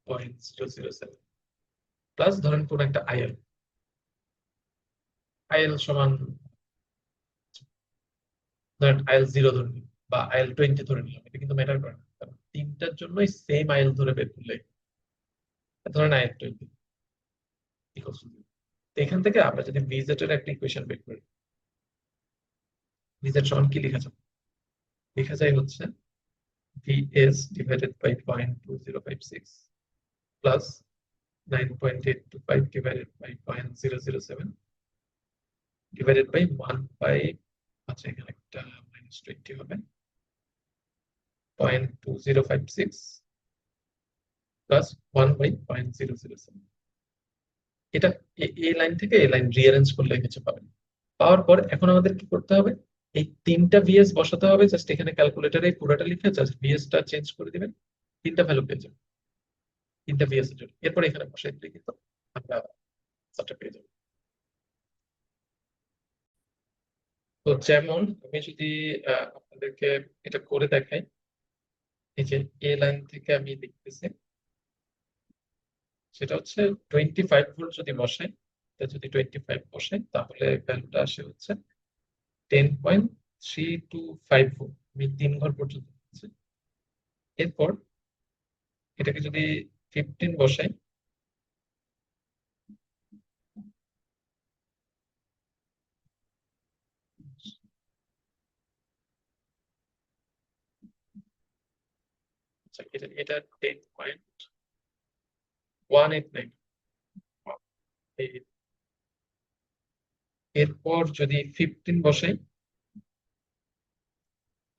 0.007 plus ধরেন কোন একটা আইএল, আইএল সমান ধরেন আইএল 0 ধরে নিলাম বা আইএল 20 ধরে নিলাম, এটা কিন্তু ম্যাটার করে না, কারণ তিনটার জন্যই সেম আইএল ধরে বের করলে, ধরেন আইএল 20 equals to 0। তো এখান থেকে আমরা যদি ভিজেড এর একটা ইকুয়েশন বের করি, ভিজেড সমান কি লেখা যায়? লেখা যায় হচ্ছে VS divided by 0.2056 plus 9.825 divided by 0.007 divided by 1 by, আচ্ছা এখানে একটা -20 হবে, 0.2056 প্লাস 1 by 0.007। এটা এই লাইন থেকে এই লাইন রিঅ্যারেঞ্জ করলে কিছু পাবেন। পাওয়ার পর এখন আমাদের কি করতে হবে, এই তিনটা ভিএস বসাতে হবে, জাস্ট এখানে ক্যালকুলেটরে পুরোটা লিখে জাস্ট ভিএস টা চেঞ্জ করে দিবেন, তিনটা ভ্যালু পেয়ে যাবেন, তিনটা ভিএস এর জন্য। এরপর এখানে বসাই দিলে কিন্তু আমরা আনসারটা পেয়ে যাবো। তো যেমন আমি যদি আপনাদেরকে এটা করে দেখাই, এই যে এ লাইন থেকে আমি লিখতেছি, সেটা হচ্ছে 25 ভোল্ট যদি বসাই, এটা যদি 25 বসাই তাহলে ভ্যালুটা আসে হচ্ছে 10.325 ভোল্ট। আমি 3 ঘর পর্যন্ত দিচ্ছি। এরপর এটাকে যদি 15 বসাই, আচ্ছা এটা এটা 10.189। এরপর যদি 15 বসাই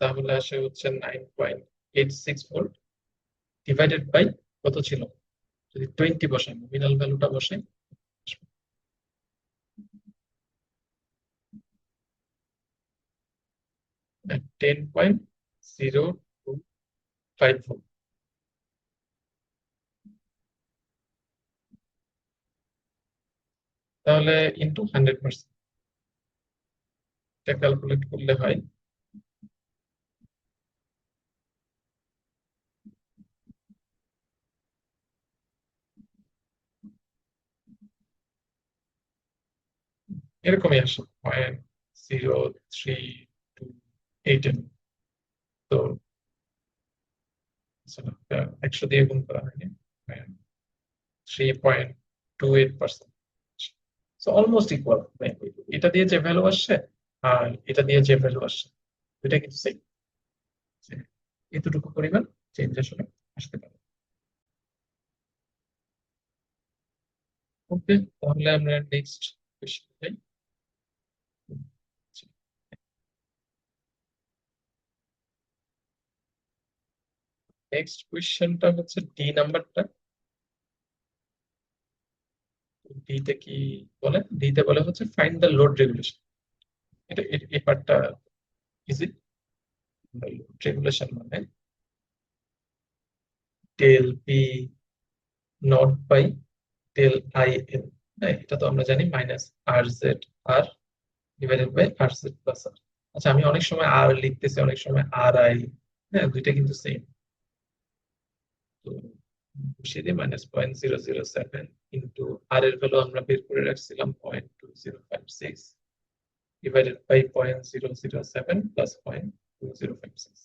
তাহলে আসে হচ্ছে 9.86 ভোল্ট ডিভাইডেড বাই কত ছিল, যদি 20 বসাই, নমিনাল ভ্যালুটা বসাই, 10.025 ভোল্ট। তাহলে ইন্টু 100%, এটা ক্যালকুলেট করলে হয় এরকমই আসে 0.0328। তো 100 দিয়ে গুণ করা হয়নি, 3.28%। অলমোস্ট ইকুয়াল, এটা দিয়ে যে ভ্যালু আসছে আর এটা দিয়ে যে ভ্যালু আসছে, এটা কিন্তু সেম, এতটুকু পরিমাণ চেঞ্জ আসলে আসতে পারে। ওকে, তাহলে আমরা নেক্সট কোয়েশ্চেন যাই। নেক্সট কোয়েশ্চেনটা হচ্ছে ডি নাম্বারটা। ডি তে কি বলে, ডি তে বলে হচ্ছে ফাইন্ড দ্য লোড রেগুলেশন। এটা এই পার্টটা ইজি। লোড রেগুলেশন মানে del P naught by del I L, এটা তো আমরা জানি minus R Z R divided by R Z plus R. আচ্ছা আমি অনেক সময় আর লিখতেছি, অনেক সময় আর আই, হ্যাঁ দুইটা কিন্তু সেম। তো বসিয়ে দিই -0.007 ইন্টু আর এর ভ্যালু আমরা বের করে রাখছিলাম 0.2056 ডিভাইডেড বাই 0.007 প্লাস 0.2056।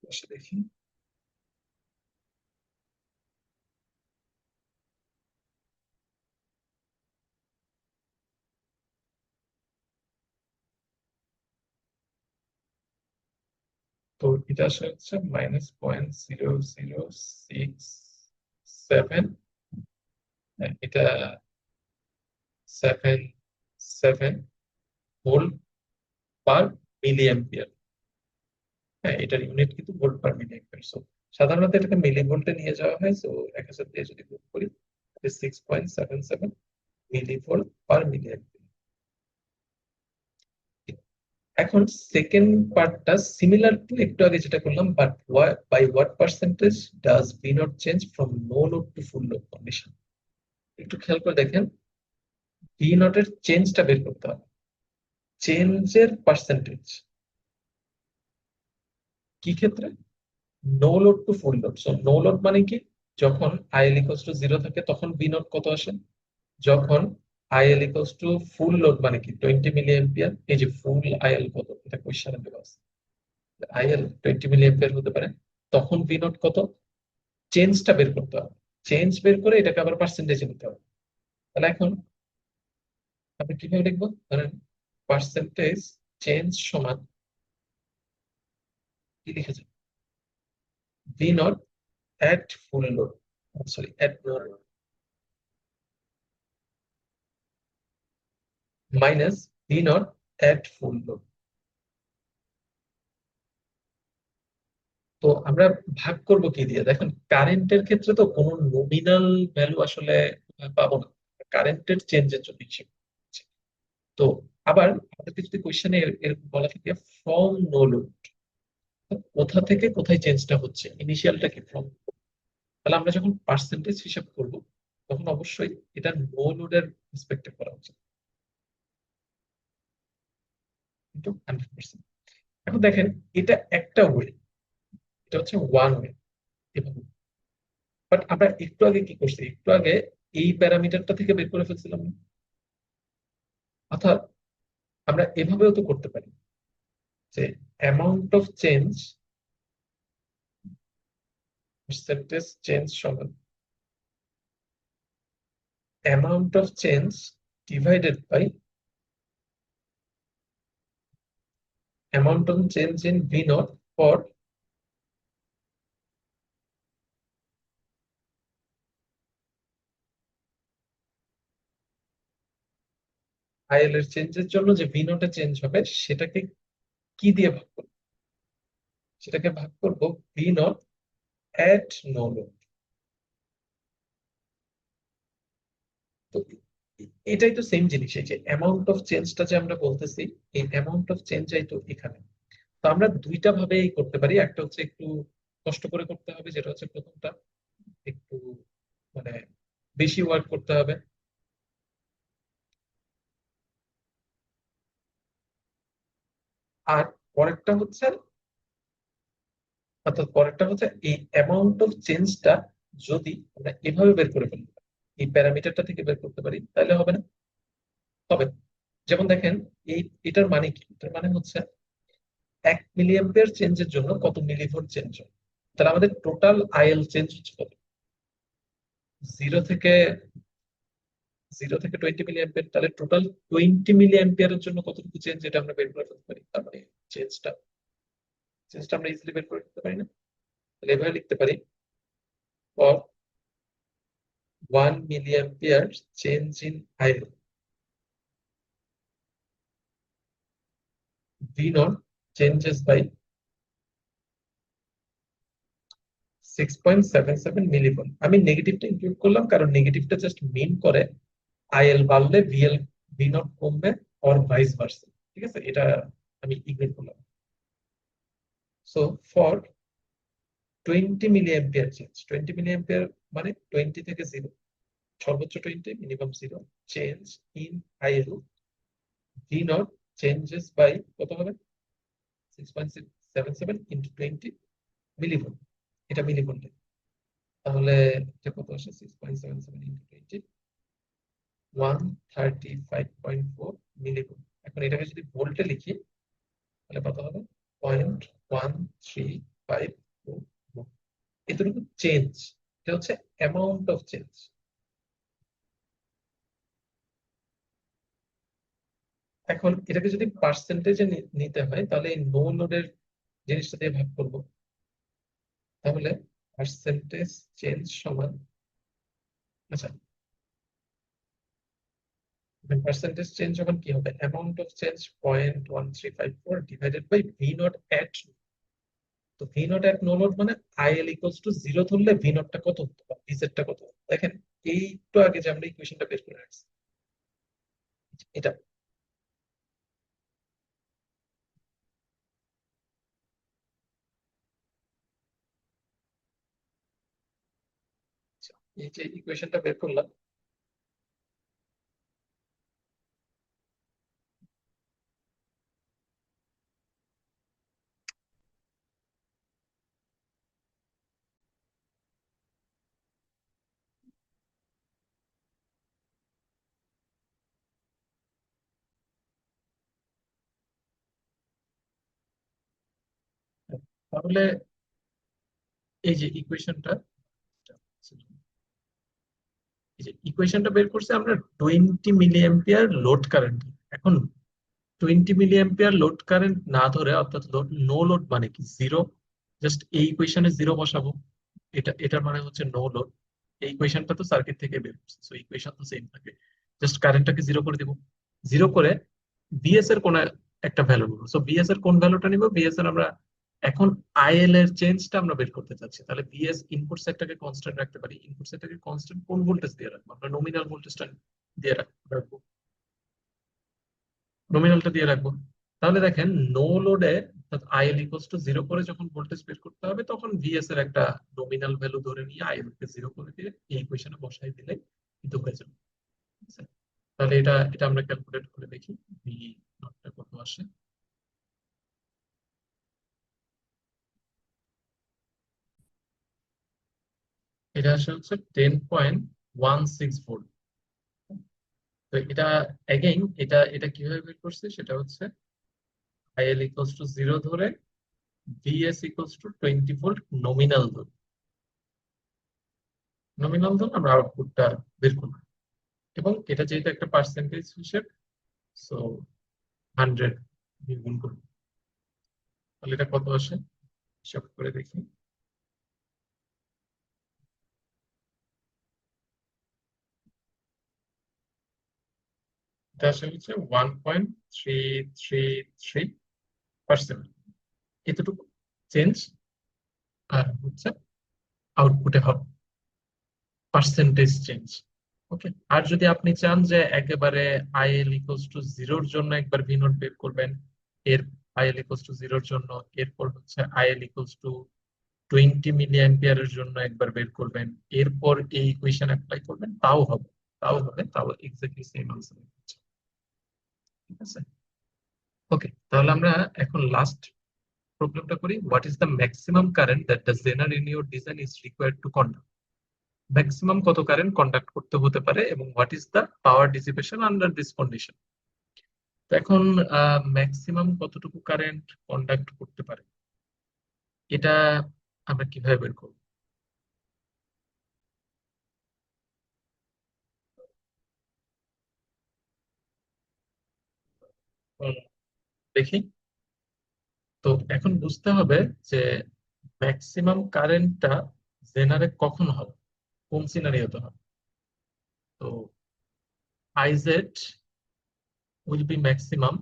বসে দেখি। তো এটা আসলে হচ্ছে -0.0067, এটা ভোল্ট পার মিলি অ্যাম্পিয়ার। হ্যাঁ, এটার ইউনিট কিন্তু volt per milli ampere. So সাধারণত এটাকে মিলি ভোল্টে নিয়ে যাওয়া হয়। সো 1000 দিয়ে যদি গুণ করি, 6.77 milli volt per milli ampere. এখন সেকেন্ড পার্টটা সিমিলার টু একটু আগে যেটা করলাম, but by what percentage does V naught change from no load to full load condition. একটু খেয়াল করে দেখেন, ভি নট এর চেঞ্জটা বের করতে হবে, চেঞ্জের পার্সেন্টেজ কি ক্ষেত্রে, no load to full load. So no load মানে কি, যখন আইএল ইকুয়ালস টু 0 থাকে তখন ভি নট কত আসে, যখন IL equals to full load মানে কি 20 মিলি অ্যাম্পিয়ার। এই যে ফুল আইএল কত, এটা কোশ্চেনে দেওয়া আছে, আইএল 20 মিলি অ্যাম্পিয়ার হতে পারে, তখন ভি নট কত, চেঞ্জটা বের করতে হবে। চেঞ্জ বের করে এটাকে আবার পার্সেন্টেজে নিতে হবে। তাহলে এখন আপনি কিভাবে লিখবো, ধরেন পার্সেন্টেজ চেঞ্জ সমান কি লিখে যায়, V naught at full load, sorry at no load, minus V naught at full load. তো আমরা ভাগ করব কি দিয়ে, দেখেন কারেন্টের ক্ষেত্রে তো কোনো নমিনাল ভ্যালু আসলে পাবো না, কারেন্টের চেঞ্জের জন্য হিসেব করছি। তো আবার আমাদেরকে যদি কোশ্চেনে এরকম বলা থাকে ফ্রম নো লোড, কোথা থেকে কোথায় চেঞ্জটা হচ্ছে, ইনিশিয়ালটা কি ফ্রম, তাহলে আমরা যখন পার্সেন্টেজ হিসাব করব তখন অবশ্যই এটা নো লোডের রেসপেক্টে করা উচিত, কিন্তু 100%। এখন দেখেন এটা একটা ওয়ে, এটা হচ্ছে ওয়ান ওয়ে এভাবে। বাট আমরা একটু আগে কি করছি, একটু আগে এই প্যারামিটারটা থেকে বের করে ফেলছিলাম না? অর্থাৎ আমরা এভাবেও তো করতে পারি যে amount of change, percentage change সমান amount of change divided by amount of change in V naught for IL এর চেঞ্জের জন্য যে ভি নট এ চেঞ্জ হবে সেটাকে কি দিয়ে ভাগ করব, সেটাকে ভাগ করব V naught at no load. তো এটাই তো সেম জিনিস, এই যে অ্যামাউন্ট অফ চেঞ্জটা যে আমরা বলতেছি, এই অ্যামাউন্ট অফ চেঞ্জটাই তো এখানে। তো আমরা দুইটা ভাবেই করতে পারি, একটা হচ্ছে একটু কষ্ট করে করতে হবে, যেটা হচ্ছে প্রথমটা একটু মানে বেশি ওয়ার্ক করতে হবে। আর পরেরটা হচ্ছে, অর্থাৎ পরেরটা হচ্ছে এই অ্যামাউন্ট অফ চেঞ্জটা যদি আমরা এভাবে বের করে ফেলতে পারি, এই প্যারামিটারটা থেকে বের করতে পারি, তাহলে হবে না? হবে। যেমন দেখেন এই, এটার মানে কি, এটার মানে হচ্ছে 1 মিলি অ্যাম্পিয়ার চেঞ্জের জন্য কত মিলিভোল্ট চেঞ্জ হয়। তাহলে আমাদের টোটাল আইএল চেঞ্জ হচ্ছে কত, জিরো থেকে 20 মিলি অ্যাম্পিয়ার, তাহলে টোটাল 20 মিলি অ্যাম্পিয়ারের জন্য কতটুকু চেঞ্জ, এটা আমরা বের করে ফেলতে পারি। তার মানে চেঞ্জটা চেঞ্জটা আমরা ইজিলি বের করে ফেলতে পারি না? তাহলে এভাবে লিখতে পারি, for 1 milli ampere change in IL, V naught changes by 6.77 millivolt. আমি নেগেটিভটা ইনক্লুড করলাম কারণ নেগেটিভটা জাস্ট মিন করে আইএল বাড়লে ভিএল ভি নট কমবে, অর ভাইস ভার্সা। ঠিক আছে, এটা আমি ইগনোর করলাম। So for 20 milli ampere change, 20 milli ampere মানে 20 থেকে 0, সর্বোচ্চ 20 minimum 0, change in IL, V naught changes by কত হবে, 6.77 ইন্টু 20 মিলিভোল্ট, এটা মিলিভোল্টে। তাহলে এটা কত আসে, 6.77 ইন্টু 20, 135.4 মিলিভোল্ট। এখন এটাকে যদি ভোল্টে লিখি তাহলে কত হবে, 0.1354 ভোল্ট। এতটুকু চেঞ্জ, এটা হচ্ছে অ্যামাউন্ট অফ চেঞ্জ। এখন এটাকে যদি পার্সেন্টেজে নিতে হয় তাহলে এই নো লোডের জিনিসটা দিয়ে ভাগ করবো। তাহলে পার্সেন্টেজ চেঞ্জ সমান, আচ্ছা পার্সেন্টেজ চেঞ্জ যখন কি হবে, amount of change 0.1354 divided by V naught at. তো V naught at no load মানে আইএল ইকুয়ালস টু 0 ধরলে ভি নটটা কত হতো বা ভিজেডটা কত হতো। দেখেন এইটা আগে যে আমরা ইকুয়েশনটা বের করে রাখছি, এটা এই যে ইকুয়েশনটা বের করলাম, তাহলে এই যে ইকুয়েশনটা, এই যে ইকুয়েশনটা বের করছে আমরা 20 মিলি অ্যাম্পিয়ার লোড কারেন্ট। এখন 20 মিলি অ্যাম্পিয়ার লোড কারেন্ট না ধরে, অর্থাৎ লোড নো লোড মানে কি জিরো, জাস্ট এই ইকুয়েশনে জিরো বসাবো, এটার মানে হচ্ছে নো লোড। এই ইকুয়েশনটা তো সার্কিট থেকে বের করছে, সো ইকুয়েশন তো সেম থাকে, জাস্ট কারেন্টটাকে জিরো করে দিব। জিরো করে বিএস এর কোন একটা ভ্যালু নিব। সো বিএস এর কোন ভ্যালুটা নিব, বিএস এর আমরা এখন আইএল এর চেঞ্জটা আমরা বের করতে চাচ্ছি। তাহলে বিএস ইনপুট সেটটাকে কনস্ট্যান্ট রাখতে পারি। ইনপুট সেটটাকে কনস্ট্যান্ট কোন ভোল্টেজ দিয়ে রাখবো, আমরা নমিনাল ভোল্টেজটা দিয়ে রাখবো, নমিনালটা দিয়ে রাখবো। তাহলে দেখেন নো লোডে আইএল ইকুয়ালস টু জিরো করে যখন ভোল্টেজ বের করতে হবে, তখন ভিএস এর একটা নমিনাল ভ্যালু ধরে নিয়ে আইএল কে জিরো করে দিয়ে এই ইকুয়েশনে বসাই দিলে কিন্তু হয়ে যাবে। ঠিক আছে? তাহলে এটা এটা আমরা ক্যালকুলেট করে দেখি ভি নটটা কত আসে। এটা আসে হচ্ছে 10.16 ভোল্ট। তো এটা অ্যাগেইন এটা এটা কিভাবে বের করছে সেটা হচ্ছে আইএল ইকুয়ালস টু জিরো ধরে VS equals to 20 volt nominal ধরে, নমিনাল ধরে আমরা আউটপুটটা বের করবো। এবং এটা যেহেতু একটা পার্সেন্টেজ হিসেব, সো 100 দিয়ে গুণ করবো। তাহলে এটা কত আসে হিসাব করে দেখি। এটা আসে হচ্ছে 1.333%, এতটুকু চেঞ্জ আর হচ্ছে আউটপুটে হবে পার্সেন্টেজ চেঞ্জ। ওকে, আর যদি আপনি চান যে একেবারে আইএল ইকুয়ালস টু জিরোর জন্য একবার ভি নোট বের করবেন, এর আইএল ইকুয়ালস টু জিরোর জন্য, এরপর হচ্ছে আইএল ইকুয়ালস টু 20 মিলি অ্যাম্পিয়ারের জন্য একবার বের করবেন, এরপর এই ইকুয়েশন অ্যাপ্লাই করবেন, তাও হবে, তাও এক্স্যাক্টলি সেম আনসার হচ্ছে। ঠিক আছে? ওকে, তাহলে আমরা এখন লাস্ট প্রবলেমটা করি। What is the maximum current that the zener in your design is required to conduct. Maximum কত কারেন্ট কন্ডাক্ট করতে হতে পারে এবং what is the power dissipation under this condition. তো এখন ম্যাক্সিমাম কতটুকু কারেন্ট কন্ডাক্ট করতে পারে, এটা আমরা কিভাবে বের করবো? হুম, দেখি। তো এখন বুঝতে হবে যে ম্যাক্সিমাম কারেন্টটা জেনারেট কখন হবে, কোন সিনারিওতে হবে। তো IZ will be maximum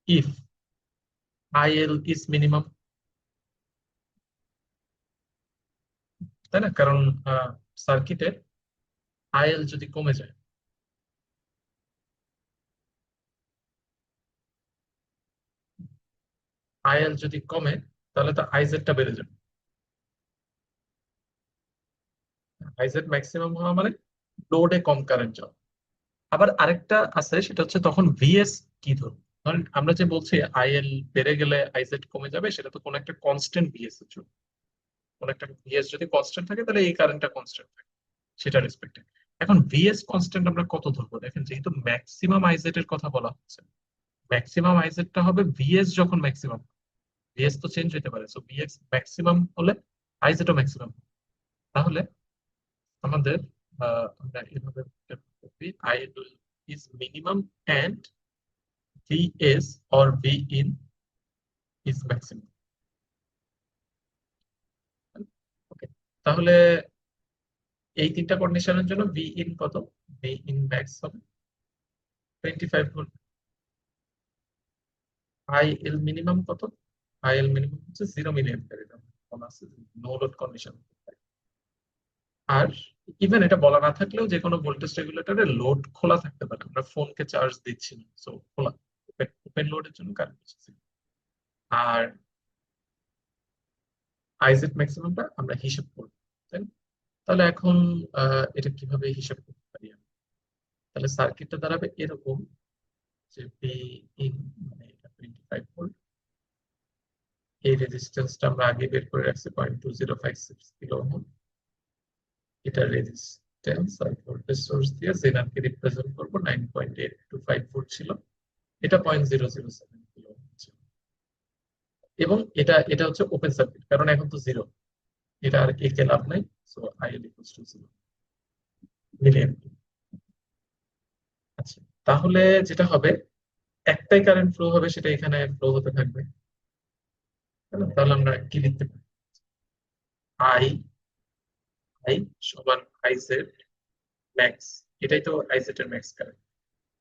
if IL is minimum, তাই না? কারণ সার্কিটে আইএল যদি কমে যায়, আইএল যদি কমে তাহলে তো আইজেডটা বেড়ে যাবে। আইজেড ম্যাক্সিমাম হওয়া মানে লোডে কম কারেন্ট যাওয়া। আবার আরেকটা আছে, সেটা হচ্ছে তখন ভিএস কি ধরুন, ধরেন আমরা যে বলছি আইএল বেড়ে গেলে আইজেড কমে যাবে, সেটা তো কোনো একটা কনস্ট্যান্ট ভিএস এর জন্য। কোনো একটা ভিএস যদি কনস্ট্যান্ট থাকে তাহলে এই কারেন্টটা কনস্ট্যান্ট থাকে, সেটা রেসপেক্টে। এখন ভিএস কনস্ট্যান্ট আমরা কত ধরবো, দেখেন যেহেতু ম্যাক্সিমাম আইজেড এর কথা বলা হচ্ছে, ম্যাক্সিমাম আইজেডটা হবে ভিএস যখন ম্যাক্সিমাম, ভিএস তো চেঞ্জ হতে পারে, সো ভিএস ম্যাক্সিমাম হলে আইজেডও ম্যাক্সিমাম। তাহলে আমাদের আমরা এভাবে IL is minimum and VS or V in is maximum. Okay, তাহলে এই তিনটা কন্ডিশনের জন্য ভি ইন কত, বি ইন ম্যাক্স হবে 25 ভোল্ট। আই এল মিনিমাম কত? আই এল মিনিমাম হচ্ছে 0 মিলি অ্যাম্পিয়ার, এটা বলা আছে নো লোড কন্ডিশন। আর ইভেন এটা বলা না থাকলেও যে কোনো ভোল্টেজ রেগুলেটরে লোড খোলা থাকতে পারে, আমরা ফোনকে চার্জ দিচ্ছি না, সো খোলা ওপেন লোডের জন্য কারেন্ট হচ্ছে। আর আইজেড ম্যাক্সিমামটা আমরা হিসাব করবো, তাই না? তাহলে এখন এটা কিভাবে হিসাব করতে পারি আমরা? তাহলে সার্কিটটা দাঁড়াবে এরকম যে পি ইন, মানে এটা 25 ভোল্ট, এই রেজিস্ট্যান্সটা আমরা আগে বের করে রাখছি 0.2056 কিলো ওহম, এটা রেজিস্ট্যান্স আর ভোল্টেজ সোর্স দিয়ে জেনারকে রিপ্রেজেন্ট করবো 9.825 ভোল্ট ছিল, এটা 0.007 কিলো ওহম ছিল। এবং এটা এটা হচ্ছে ওপেন সার্কিট, কারণ এখন তো জিরো, এটা আর একে লাভ নাই, so I L equals to 0 মিলি। আচ্ছা, তাহলে যেটা হবে, একটাই কারেন্ট ফ্লো হবে, সেটা এখানে ফ্লো হতে থাকবে, তাই না? তাহলে আমরা কি লিখতে পারি? আই আই সমান আই জেড ম্যাক্স, এটাই তো আই জেড এর ম্যাক্স কারেন্ট,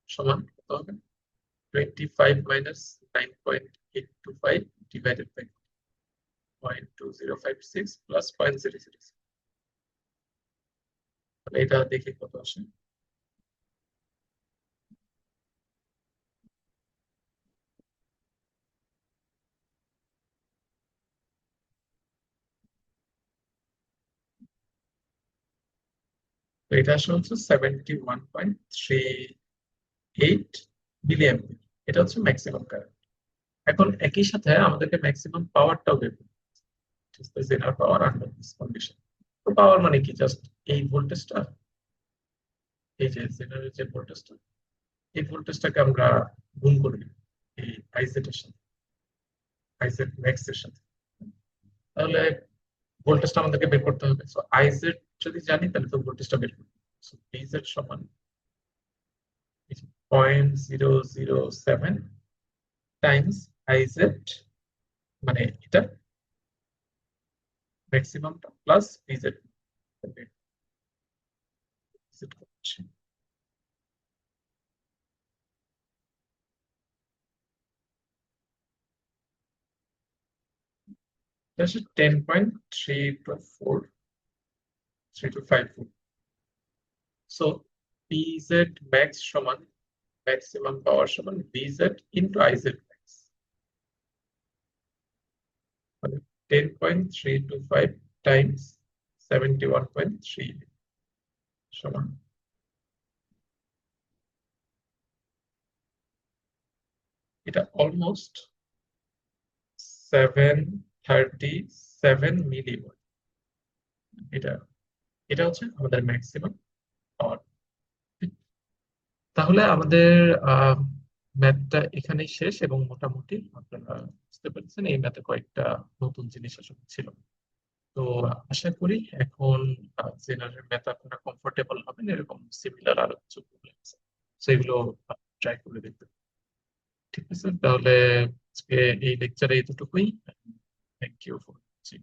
সমান কত হবে? 25 মাইনাস 9.825 ডিভাইডেড বাই 0.2056 প্লাস 0.006। তাহলে এটা দেখে কত আসে। তো এটা আসলে হচ্ছে 71.38 মিলি অ্যাম্পিয়ার, এটা হচ্ছে ম্যাক্সিমাম কারেন্ট। এখন একই সাথে আমাদেরকে ম্যাক্সিমাম পাওয়ারটাও বের করতে হবে, জেনার পাওয়ার আন্ডার দিস কন্ডিশন। তো পাওয়ার মানে কি? জাস্ট এই ভোল্টেজটা, এই যে জেনারেল যে ভোল্টেজটা, এই ভোল্টেজটাকে আমরা গুণ করে নিই এই আইজেড এর সাথে, আইজেড ম্যাক্স এর সাথে। তাহলে ভোল্টেজটা আমাদেরকে বের করতে হবে। সো আইজেড যদি জানি, তাহলে তো ভোল্টেজটা বের করতে হবে। সো ভিজেড সমান 0.007 টাইমস আইজেড, মানে এটা ম্যাক্সিমামটা প্লাস ভিজেড। এটা হচ্ছে 10.324 সো পিজেড ম্যাক্স সমান ম্যাক্সিমাম পাওয়ার সমান ভিজেড ইন্টু আইজেড ম্যাক্স, মানে 10.325 টাইমস 71.3 সমান, এটা অলমোস্ট 737 মিলিওয়াট। এটা এটা হচ্ছে আমাদের ম্যাক্সিমাম পাওয়ার। তাহলে আমাদের ম্যাথটা এখানেই শেষ, এবং মোটামুটি আপনারা বুঝতে পেরেছেন এই ম্যাথে কয়েকটা নতুন জিনিস আসলে ছিল। তো আশা করি এখন জেনারেল ম্যাথ আপনারা কমফোর্টেবল হবেন, এরকম সিমিলার আরো কিছু প্রবলেম আছে, সেগুলো ট্রাই করে দেখতে পারেন। ঠিক আছে, তাহলে আজকে এই লেকচারে এতটুকুই। Thank you for watching.